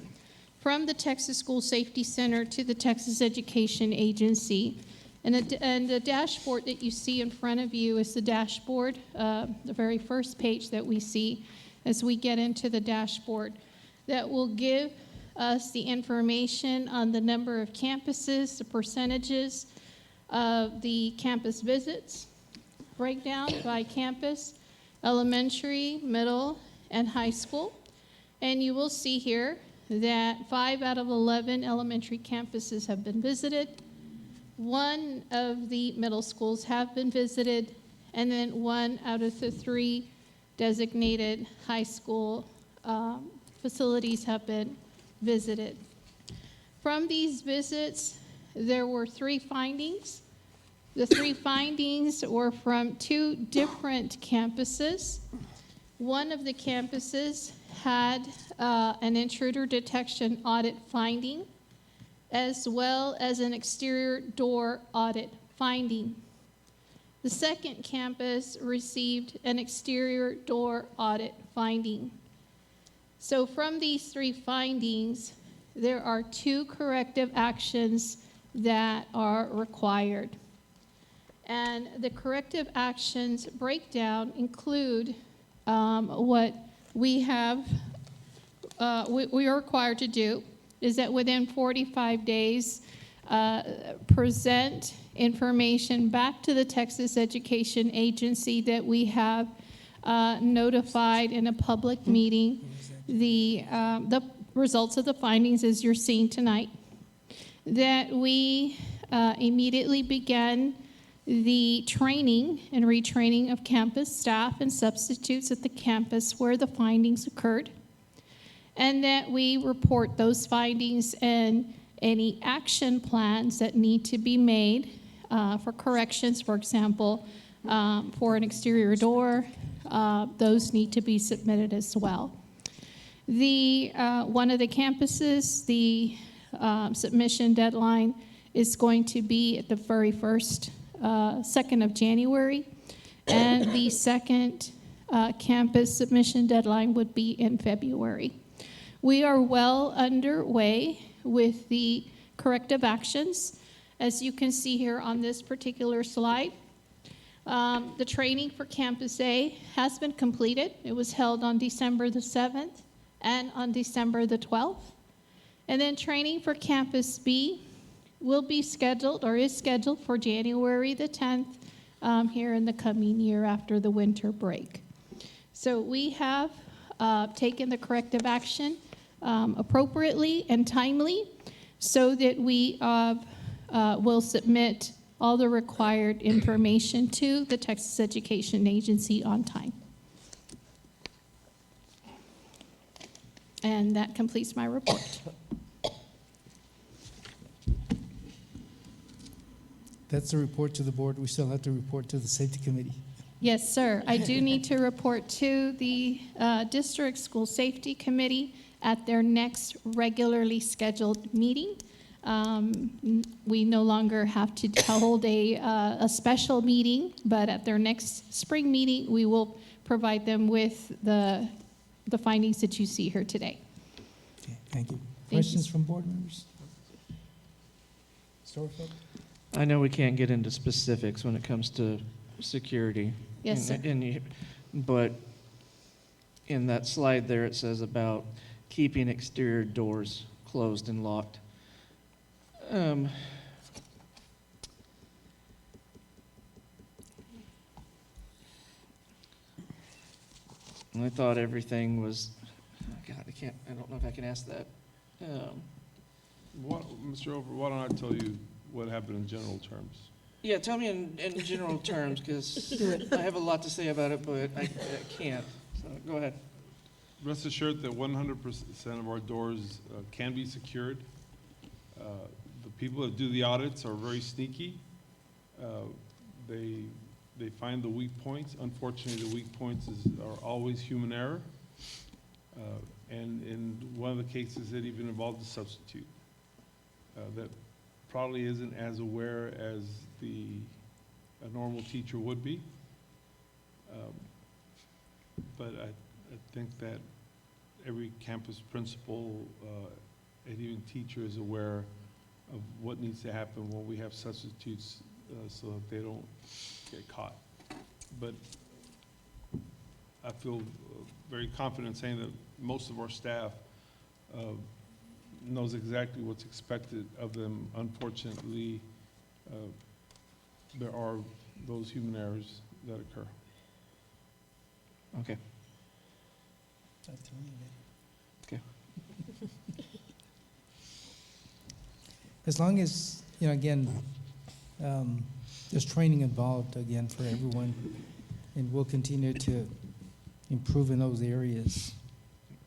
from the Texas School Safety Center to the Texas Education Agency. And the dashboard that you see in front of you is the dashboard, the very first page that we see as we get into the dashboard, that will give us the information on the number of campuses, the percentages of the campus visits, breakdown by campus, elementary, middle, and high school. And you will see here that 5 out of 11 elementary campuses have been visited. 1 of the middle schools have been visited, and then 1 out of the 3 designated high school facilities have been visited. From these visits, there were 3 findings. The 3 findings were from 2 different campuses. One of the campuses had an intruder detection audit finding, as well as an exterior door audit finding. The second campus received an exterior door audit finding. So from these 3 findings, there are 2 corrective actions that are required. And the corrective actions breakdown include what we have, we are required to do is that within 45 days, present information back to the Texas Education Agency that we have notified in a public meeting the results of the findings as you're seeing tonight, that we immediately began the training and retraining of campus staff and substitutes at the campus where the findings occurred, and that we report those findings and any action plans that need to be made for corrections, for example, for an exterior door, those need to be submitted as well. One of the campuses, the submission deadline is going to be at the very first, 2nd of January, and the second campus submission deadline would be in February. We are well underway with the corrective actions. As you can see here on this particular slide, the training for Campus A has been completed. It was held on December the 7th and on December the 12th. And then training for Campus B will be scheduled or is scheduled for January the 10th here in the coming year after the winter break. So we have taken the corrective action appropriately and timely so that we will submit all the required information to the Texas Education Agency on time. And that completes my report. That's the report to the board. We still have to report to the safety committee. Yes, sir. I do need to report to the District School Safety Committee at their next regularly scheduled meeting. We no longer have to hold a special meeting, but at their next spring meeting, we will provide them with the findings that you see here today. Okay, thank you. you. Questions from board members? Storefeld? I know we can't get into specifics when it comes to security. Yes, sir. But in that slide there, it says about keeping exterior doors closed and locked. I thought everything was, God, I don't know if I can ask that. Mr. Over, why don't I tell you what happened in general terms? Yeah, tell me in general terms, because I have a lot to say about it, but I can't. So go ahead. Rest assured that 100% of our doors can be secured. The people that do the audits are very sneaky. They find the weak points. Unfortunately, the weak points are always human error. And in one of the cases, it even involved a substitute that probably isn't as aware as a normal teacher would be. But I think that every campus principal and even teacher is aware of what needs to happen when we have substitutes so that they don't get caught. But I feel very confident saying that most of our staff knows exactly what's expected of them. Unfortunately, there are those human errors that occur. Okay. Okay. As long as, again, there's training involved, again, for everyone, and we'll continue to improve in those areas.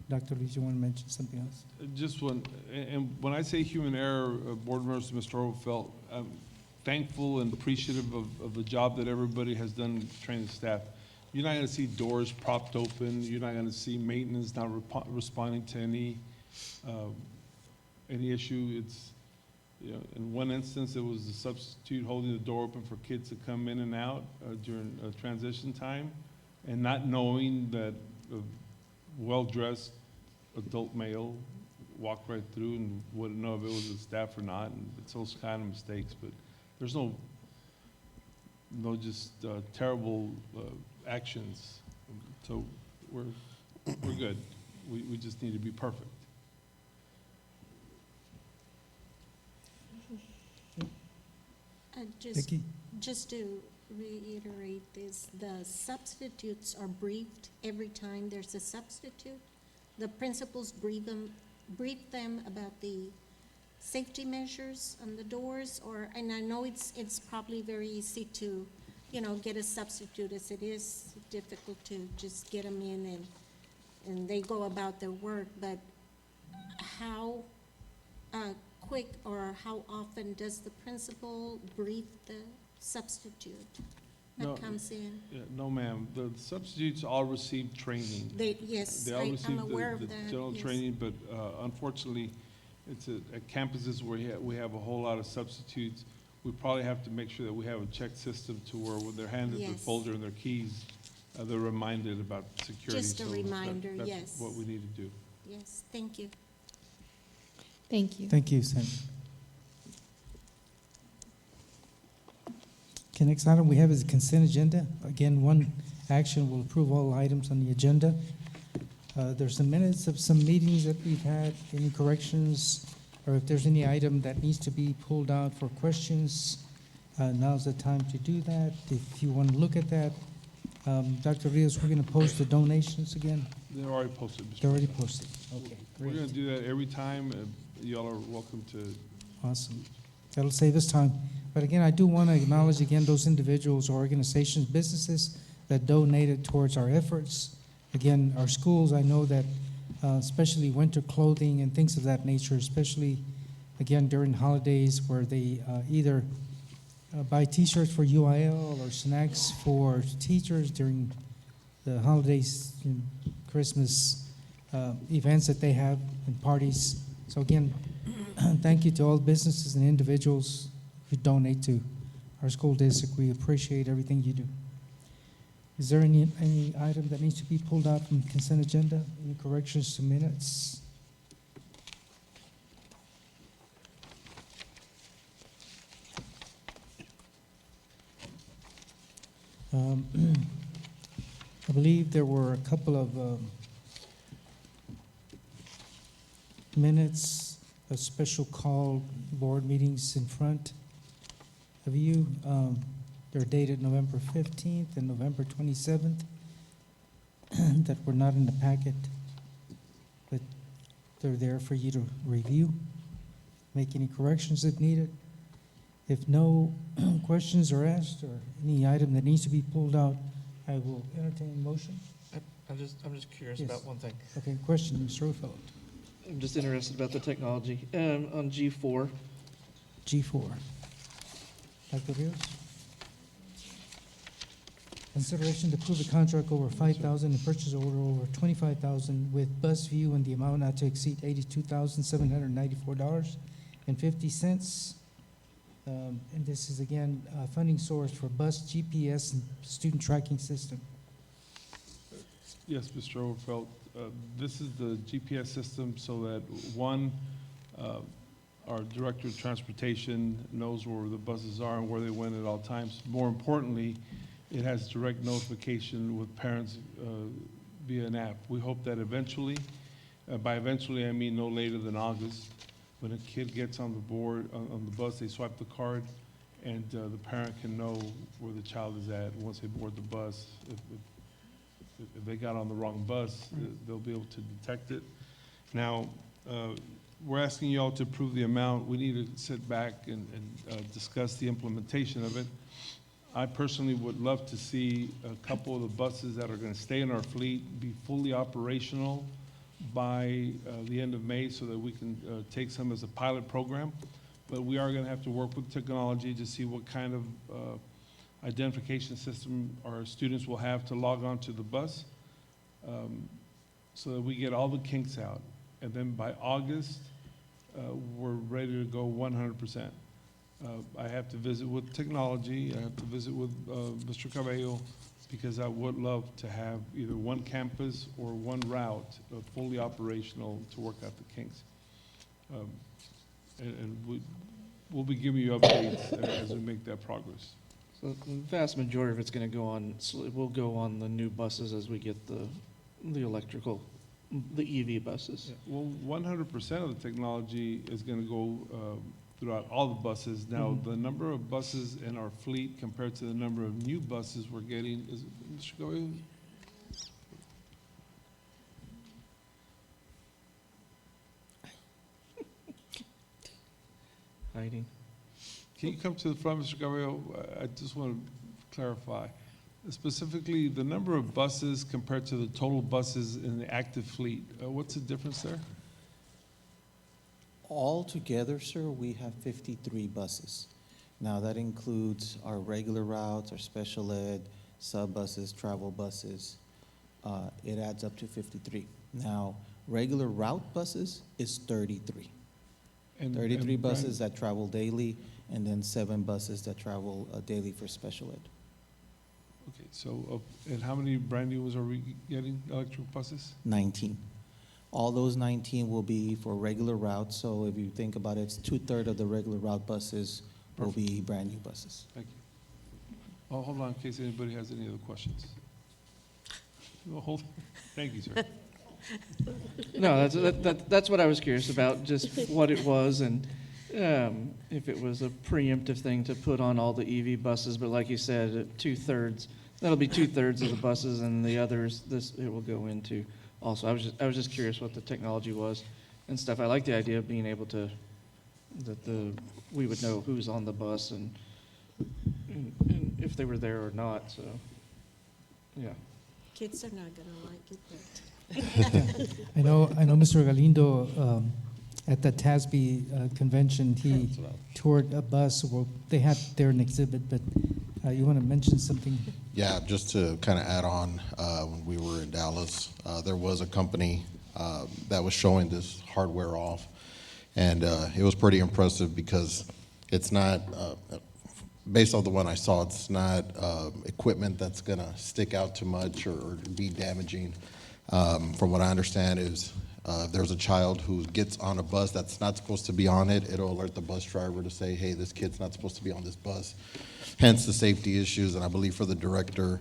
Dr. Lee, you want to mention something else? Just one, and when I say human error, Board members, Mr. Overfelt, I'm thankful and appreciative of the job that everybody has done training staff. You're not going to see doors propped open. You're not going to see maintenance not responding to any issue. It's, in one instance, it was a substitute holding the door open for kids to come in and out during transition time, and not knowing that a well-dressed adult male walked right through and wouldn't know if it was a staff or not. And it's those kind of mistakes, but there's no just terrible actions. So we're good. We just need to be perfect. Vicki? Just to reiterate this, the substitutes are briefed every time there's a substitute. The principals brief them about the safety measures on the doors, and I know it's probably very easy to, get a substitute, as it is difficult to just get them in and they go about their work, but how quick or how often does the principal brief the substitute that comes in? No, ma'am. The substitutes all receive training. Yes, They all receive I'm aware of the that. general yes. training, but unfortunately, it's at campuses where we have a whole lot of substitutes. We probably have to make sure that we have a check system to where when they're handed the Yes. folder and their keys, they're reminded about security. Just a So reminder, that's yes. what we need to do. Yes, thank you. Thank you. Thank you, Sam. Okay, next item we have is the consent agenda. Again, one action will approve all items on the agenda. There's some minutes of some meetings that we've had. Any corrections, or if there's any item that needs to be pulled out for questions, now's the time to do that. If you want to look at that, Dr. Rios, we're going to post the donations again. They're already posted, Mr. They're already President. posted. Okay, We're great. going to do that every time. Y'all are welcome to. Awesome. That'll save us time. But again, I do want to acknowledge again those individuals, organizations, businesses that donated towards our efforts. Again, our schools, I know that especially winter clothing and things of that nature, especially again during holidays where they either buy T-shirts for UIL or snacks for teachers during the holidays, and Christmas events that they have and parties. So again, thank you to all businesses and individuals who donate to our school district. We appreciate everything you do. Is there any item that needs to be pulled out from consent agenda? Any corrections to minutes? I believe there were a couple of minutes of special call board meetings in front of you. They're dated November 15th and November 27th that were not in the packet, but they're there for you to review, make any corrections if needed. If no questions are asked or any item that needs to be pulled out, I will entertain a motion. I'm just curious Yes. about one thing. Okay, question, Mr. Ruffeldt. I'm just interested about the technology. On G4, G4. Dr. Rios? Consideration to approve a contract over 5,000 and purchase order over 25,000 with BusView in the amount not to exceed $82,794.50. And this is again, funding source for bus GPS and student tracking system. Yes, Mr. Overfelt. This is the GPS system so that, one, our Director of Transportation knows where the buses are and where they went at all times. More importantly, it has direct notification with parents via an app. We hope that eventually, by eventually I mean no later than August, when a kid gets on the board, on the bus, they swipe the card, and the parent can know where the child is at once they board the bus. If they got on the wrong bus, they'll be able to detect it. Now, we're asking you all to approve the amount. We need to sit back and discuss the implementation of it. I personally would love to see a couple of the buses that are going to stay in our fleet be fully operational by the end of May so that we can take some as a pilot program. But we are going to have to work with technology to see what kind of identification system our students will have to log on to the bus so that we get all the kinks out. And then by August, we're ready to go 100%. I have to visit with technology. I have to visit with Mr. Cabello because I would love to have either one campus or one route fully operational to work out the kinks. And we'll be giving you updates as we make that progress. so the vast majority of it's going to go on, so it will go on the new buses as we get the electrical, the EV buses. Well, 100% of the technology is going to go throughout all the buses. Now, the number of buses in our fleet compared to the number of new buses we're getting is, Mr. Goyo? Hiding. Can you come to the front, Mr. Gabriel? I just want to clarify. Specifically, the number of buses compared to the total buses in the active fleet, what's the difference there? Altogether, sir, we have 53 buses. Now, that includes our regular routes, our special ed, sub buses, travel buses. It adds up to 53. Now, regular route buses is 33. 33 buses that travel daily, and then 7 buses that travel daily for special ed. Okay, so, and how many brand new ones are we getting, electric buses? 19. All those 19 will be for regular routes, so if you think about it, it's 2/3 of the regular route buses will be brand new buses. Thank you. Oh, hold on, in case anybody has any other questions. Oh, hold, thank you, sir. No, that's what I was curious about, just what it was and if it was a preemptive thing to put on all the EV buses, but like you said, 2/3, that'll be 2/3 of the buses and the others, it will go into also. I was just curious what the technology was and stuff. I like the idea of being able to, we would know who's on the bus and if they were there or not, so, yeah. Kids are not gonna like it, but. I know Mr. Galindo at the TASB convention, he toured a bus, well, they had there an exhibit, but you want to mention something? Yeah, just to kind of add on, when we were in Dallas, there was a company that was showing this hardware off, and it was pretty impressive because it's not, based on the one I saw, it's not equipment that's going to stick out too much or be damaging. From what I understand is if there's a child who gets on a bus that's not supposed to be on it, it'll alert the bus driver to say, hey, this kid's not supposed to be on this bus. Hence the safety issues, and I believe for the director,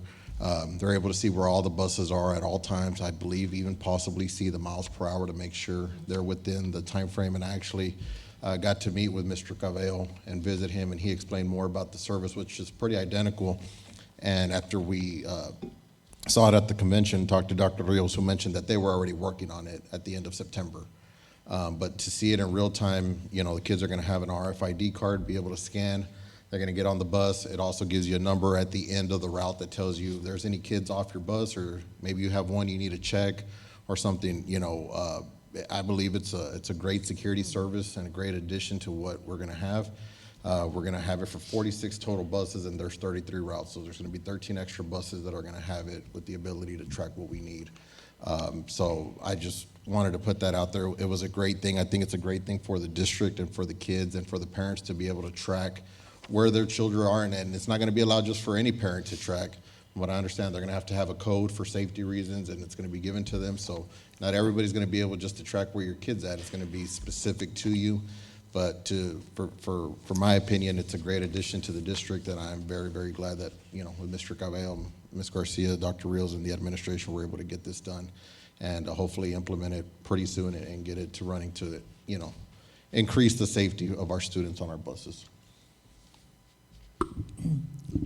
they're able to see where all the buses are at all times. I believe even possibly see the miles per hour to make sure they're within the time frame. And I actually got to meet with Mr. Cabello and visit him, and he explained more about the service, which is pretty identical. And after we saw it at the convention, talked to Dr. Rios, who mentioned that they were already working on it at the end of September. But to see it in real time, you know, the kids are going to have an RFID card, be able to scan. They're going to get on the bus. It also gives you a number at the end of the route that tells you if there's any kids off your bus, or maybe you have one you need to check or something. You know, I believe it's a great security service and a great addition to what we're going to have. We're going to have it for 46 total buses, and there's 33 routes. So there's going to be 13 extra buses that are going to have it with the ability to track what we need. So I just wanted to put that out there. It was a great thing. I think it's a great thing for the district and for the kids and for the parents to be able to track where their children are, and it's not going to be allowed just for any parent to track. From what I understand, they're going to have a code for safety reasons, and it's going to be given to them. So not everybody's going to be able just to track where your kid's at. It's going to be specific to you. But for my opinion, it's a great addition to the district, and I'm very, very glad that, you know, with Mr. Cabello, Ms. Garcia, Dr. Rios, and the administration were able to get this done and hopefully implement it pretty soon and get it to running to, you know, increase the safety of our students on our buses.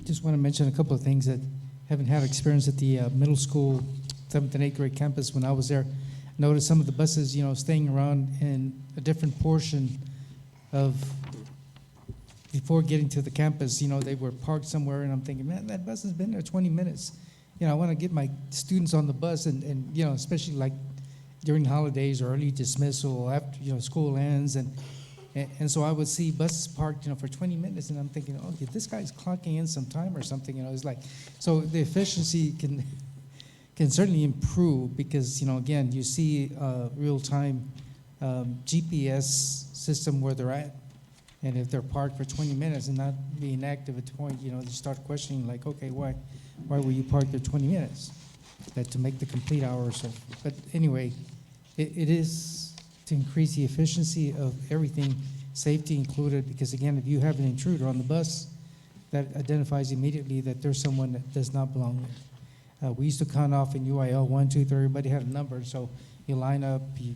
Just want to mention a couple of things that haven't had experience at the middle school, 7th and 8th grade campus when I was there. Noticed some of the buses, you know, staying around in a different portion of, before getting to the campus, you know, they were parked somewhere, and I'm thinking, man, that bus has been there 20 minutes. You know, I want to get my students on the bus, and you know, especially like during holidays or early dismissal after, you know, school ends, and so I would see buses parked, you know, for 20 minutes, and I'm thinking, okay, this guy's clocking in some time or something, you know. It's like, so the efficiency can certainly improve because, you know, again, you see real-time GPS system where they're at, and if they're parked for 20 minutes and not being active at the point, you know, you start questioning, like, okay, why were you parked there 20 minutes? That to make the complete hour or so. But anyway, it is to increase the efficiency of everything, safety included, because again, if you have an intruder on the bus, that identifies immediately that there's someone that does not belong there. We used to count off in UIL 1, 2, 3, everybody had a number, so you line up, you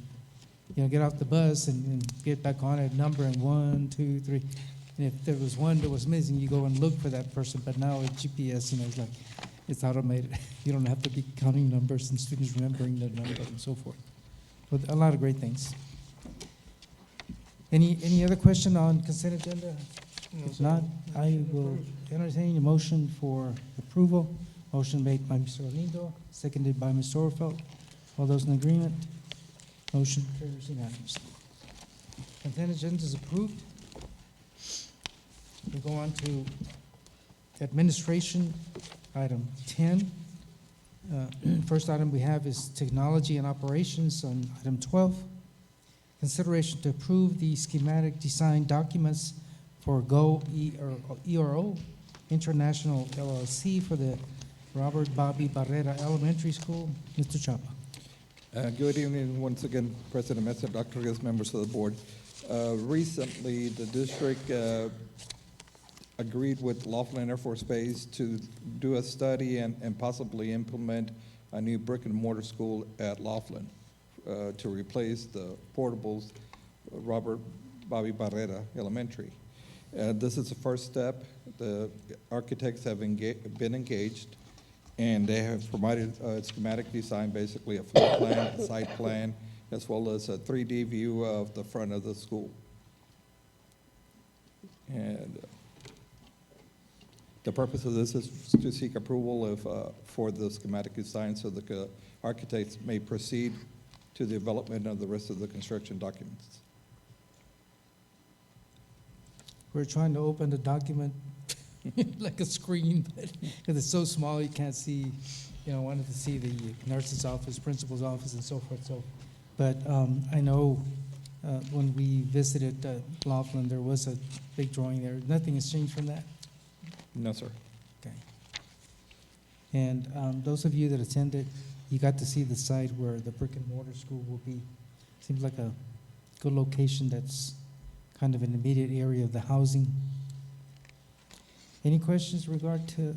know, get off the bus and get back on it, number, and 1, 2, 3. And if there was one that was missing, you go and look for that person. But now with GPS, you know, it's like, it's automated. You don't have to be counting numbers and students remembering the number and so forth. But a lot of great things. Any other question on consent agenda? If not, I will entertain a motion for approval. Motion made by Mr. Olindo, seconded by Ms. Orfeld. All those in agreement? Motion carries unanimously. Consent agenda is approved. We go on to administration, item 10. First item we have is technology and operations on item 12. Consideration to approve the schematic design documents for GO ERO International LLC for the Robert Bobby Barrera Elementary School. Mr. Chapa. Good evening once again, President Mesa, Dr. Rios, members of the board. Recently, the district agreed with Laughlin Air Force Base to do a study and possibly implement a new brick and mortar school at Laughlin to replace the portables Robert Bobby Barrera Elementary. This is the first step. The architects have been engaged, and they have provided a schematic design, basically a floor plan, a site plan, as well as a 3D view of the front of the school. And the purpose of this is to seek approval for the schematic design so the architects may proceed to the development of the rest of the construction documents. we're trying to open the document like a screen, but because it's so small, you can't see, wanted to see the nurse's office, principal's office, and so forth. So, but I know when we visited Laughlin, there was a big drawing there. Nothing has changed from that? No, sir. Okay. And those of you that attended, you got to see the site where the brick and mortar school will be. Seems like a good location that's kind of an immediate area of the housing. Any questions in regard to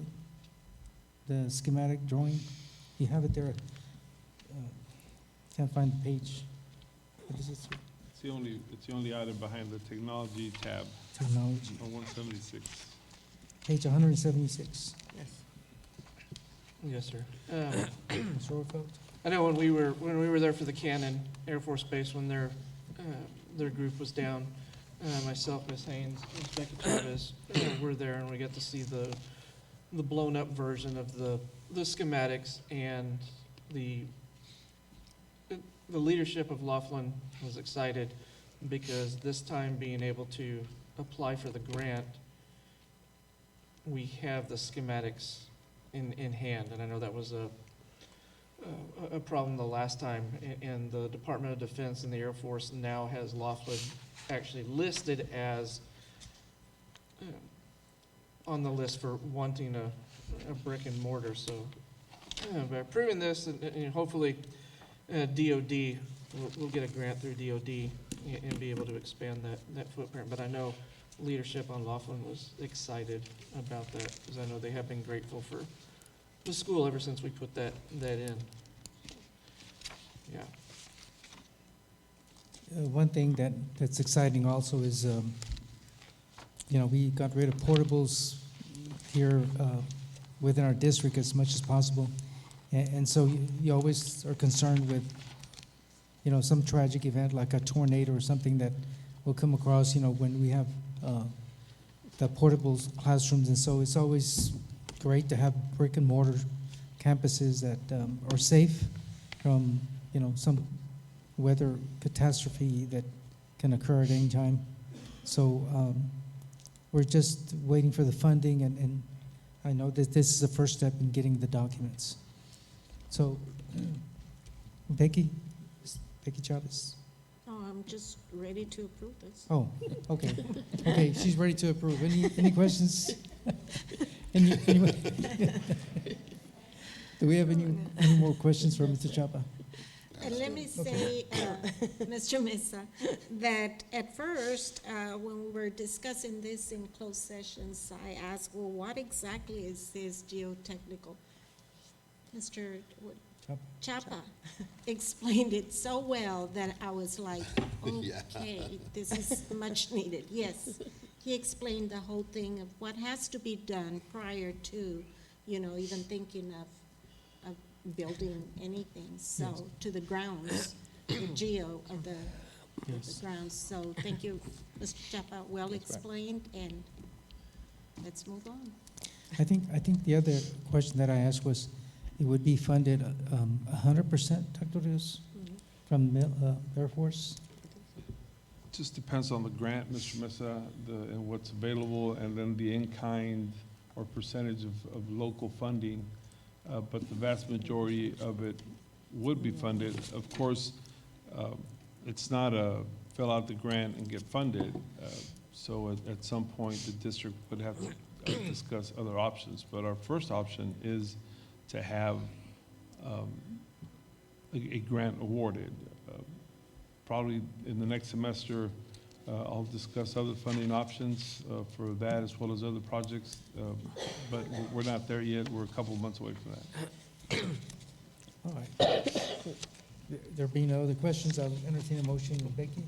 the schematic drawing? You have it there. Can't find the page. What is this? It's the only item behind the technology tab Technology. on 176. Page 176. Yes, sir. Mr. Orfeld? I know when we were there for the Cannon Air Force Base, when their group was down, myself, Ms. Haynes, Ms. Becky Chavez, were there, and we got to see the blown up version of the schematics, and the leadership of Laughlin was excited because this time being able to apply for the grant, we have the schematics in hand, and I know that was a problem the last time, and the Department of Defense and the Air Force now has Laughlin actually listed as on the list for wanting a brick and mortar. So by approving this, and hopefully DOD will get a grant through DOD and be able to expand that footprint. But I know leadership on Laughlin was excited about that, because I know they have been grateful for the school ever since we put that in. Yeah. One thing that's exciting also is, we got rid of portables here within our district as much as possible. And so you always are concerned with, some tragic event like a tornado or something that will come across, when we have the portable classrooms. And so it's always great to have brick and mortar campuses that are safe from, some weather catastrophe that can occur at any time. So we're just waiting for the funding, and I know that this is the first step in getting the documents. So, Becky Chavez. Oh, I'm just ready to approve this. Oh, okay. Okay, she's ready to approve. Any questions? Do we have any more questions for Mr. Chapa? Let me say, Mr. Mesa, that at first, when we were discussing this in closed sessions, I asked, well, what exactly is this geotechnical? Mr. Chapa explained it so well that I was like, okay, this is much needed. Yes, he explained the whole thing of what has to be done prior to, even thinking of building anything, so Yes. to the grounds, the geo of the grounds. So thank you, Mr. Chapa, well explained, and let's move on. I think the other question that I asked was, it would be funded 100%, Dr. Rios, from Air Force? Just depends on the grant, Mr. Mesa, and what's available, and then the in-kind or percentage of local funding. But the vast majority of it would be funded. Of course, it's not a fill out the grant and get funded. So at some point, the district would have to discuss other options. But our first option is to have a grant awarded. Probably in the next semester, I'll discuss other funding options for that as well as other projects, but we're not there yet. We're a couple of months away from that. All right. There being no other questions, I'll entertain a motion. Becky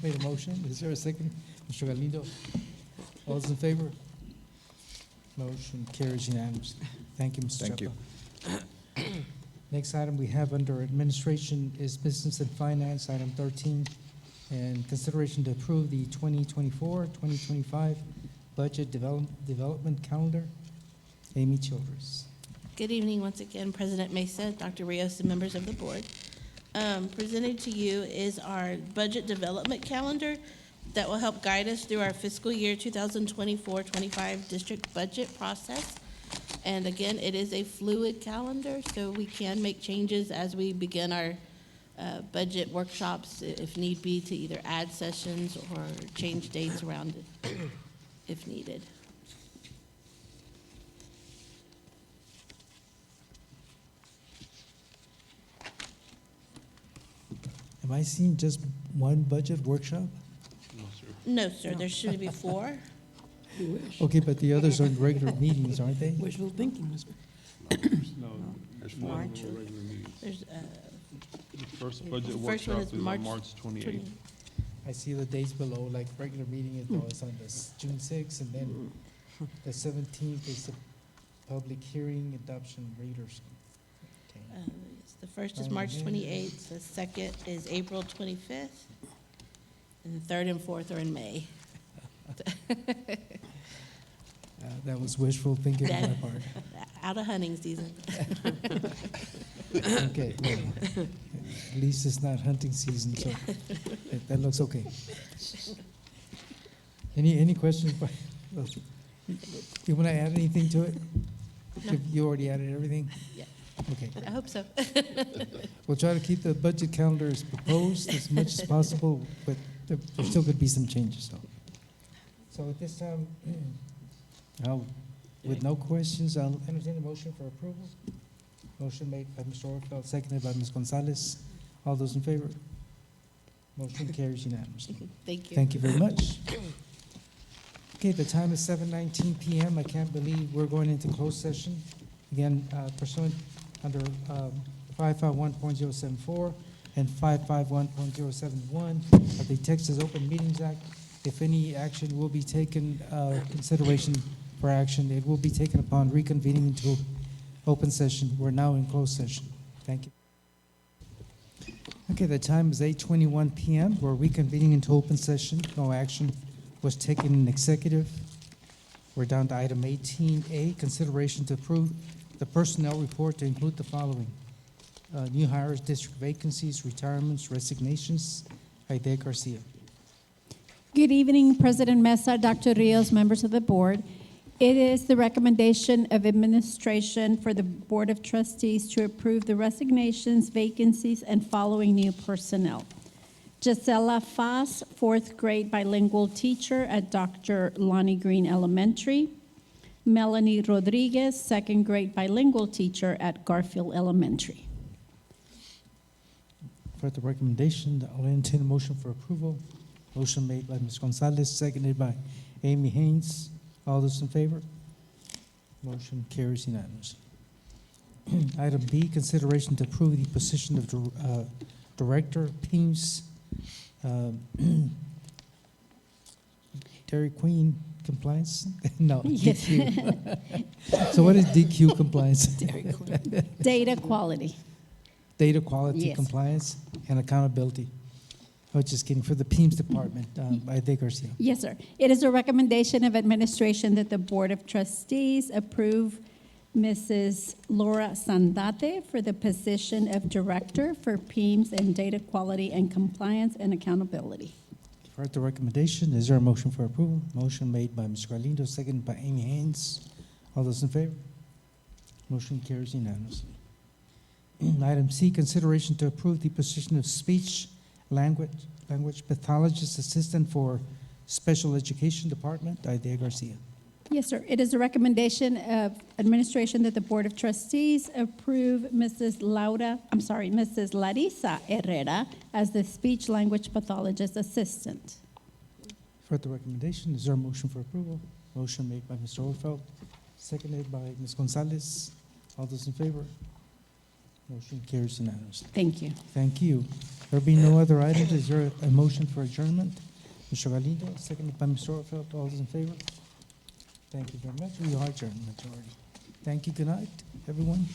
made a motion. Is there a second? Mr. Galindo? All those in favor? Motion carries unanimously. Thank you, Mr. Thank you. Chapa. Next item we have under administration is business and finance, item 13, and consideration to approve the 2024-2025 budget development calendar. Amy Childress. Good evening once again, President Mesa, Dr. Rios, and members of the board. Presented to you is our budget development calendar, that will help guide us through our fiscal year 2024-25 district budget process. And again, it is a fluid calendar, so we can make changes as we begin our budget workshops if need be, to either add sessions or change dates around if needed. Am I seeing just one budget workshop? No, sir. No, sir, there should be 4. You wish. Okay, but the others are regular meetings, aren't they? Wishful thinking, Mr. No, there's four. none of our regular meetings. There's, The first budget the first one workshop is is on March March 28th. I see the dates below, like regular meeting is always on this June 6th, and then the 17th is the public hearing, adoption, readers. Okay. yes, the first is March 28th, the second is April 25th, and the third and fourth are in May. That was wishful thinking on my That- part. Out of hunting season. Okay, well, at least it's not hunting season, so that looks okay. Any questions? You want to add anything to it? No. You already added everything? Yeah. Okay. I hope so. We'll try to keep the budget calendar as proposed as much as possible, but there still could be some changes, though. So at this time, with no questions, I'll entertain a motion for approval. Motion made by Mr. Orfeld, seconded by Ms. Gonzalez. All those in favor? Motion carries unanimously. Thank you. Thank you very much. Okay, the time is 7:19 PM. I can't believe we're going into closed session. Again, pursuant under 551.074 and 551.071 of the Texas Open Meetings Act. If any action will be taken, consideration for action, it will be taken upon reconvening into open session. We're now in closed session. Thank you. Okay, the time is 8:21 PM. We're reconvening into open session. No action was taken in executive. We're down to item 18A, consideration to approve the personnel report to include the following: new hires, district vacancies, retirements, resignations. Aide Garcia. Good evening, President Mesa, Dr. Rios, members of the board. It is the recommendation of administration for the Board of Trustees to approve the resignations, vacancies, and following new personnel. Gisela Faz, fourth grade bilingual teacher at Dr. Lonnie Green Elementary. Melanie Rodriguez, second grade bilingual teacher at Garfield Elementary. For the recommendation, I'll entertain a motion for approval. Motion made by Ms. Gonzalez, seconded by Amy Haynes. All those in favor? Motion carries unanimously. Item B, consideration to approve the position of Director, PIMS, Dairy Queen Compliance? No, Yes. DQ. So what is DQ compliance? Data quality. Data quality, Yes. compliance, and accountability. Oh, just kidding, for the PIMS department, Aide Garcia. Yes, sir. It is a recommendation of administration that the Board of Trustees approve Mrs. Laura Sandate for the position of Director for PIMS and Data Quality and Compliance and Accountability. For the recommendation, is there a motion for approval? Motion made by Mr. Galindo, seconded by Amy Haynes. All those in favor? Motion carries unanimously. Item C, consideration to approve the position of speech language pathologist assistant for special education department, Aide Garcia. Yes, sir. It is a recommendation of administration that the Board of Trustees approve Mrs. Larissa Herrera as the speech language pathologist assistant. For the recommendation, is there a motion for approval? Motion made by Mr. Orfeld, seconded by Ms. Gonzalez. All those in favor? Motion carries unanimously. Thank you. Thank you. There being no other items, is there a motion for adjournment? Mr. Galindo, seconded by Mr. Orfeld. All those in favor? Thank you very much. We are adjourned, majority. Thank you. Good night, everyone.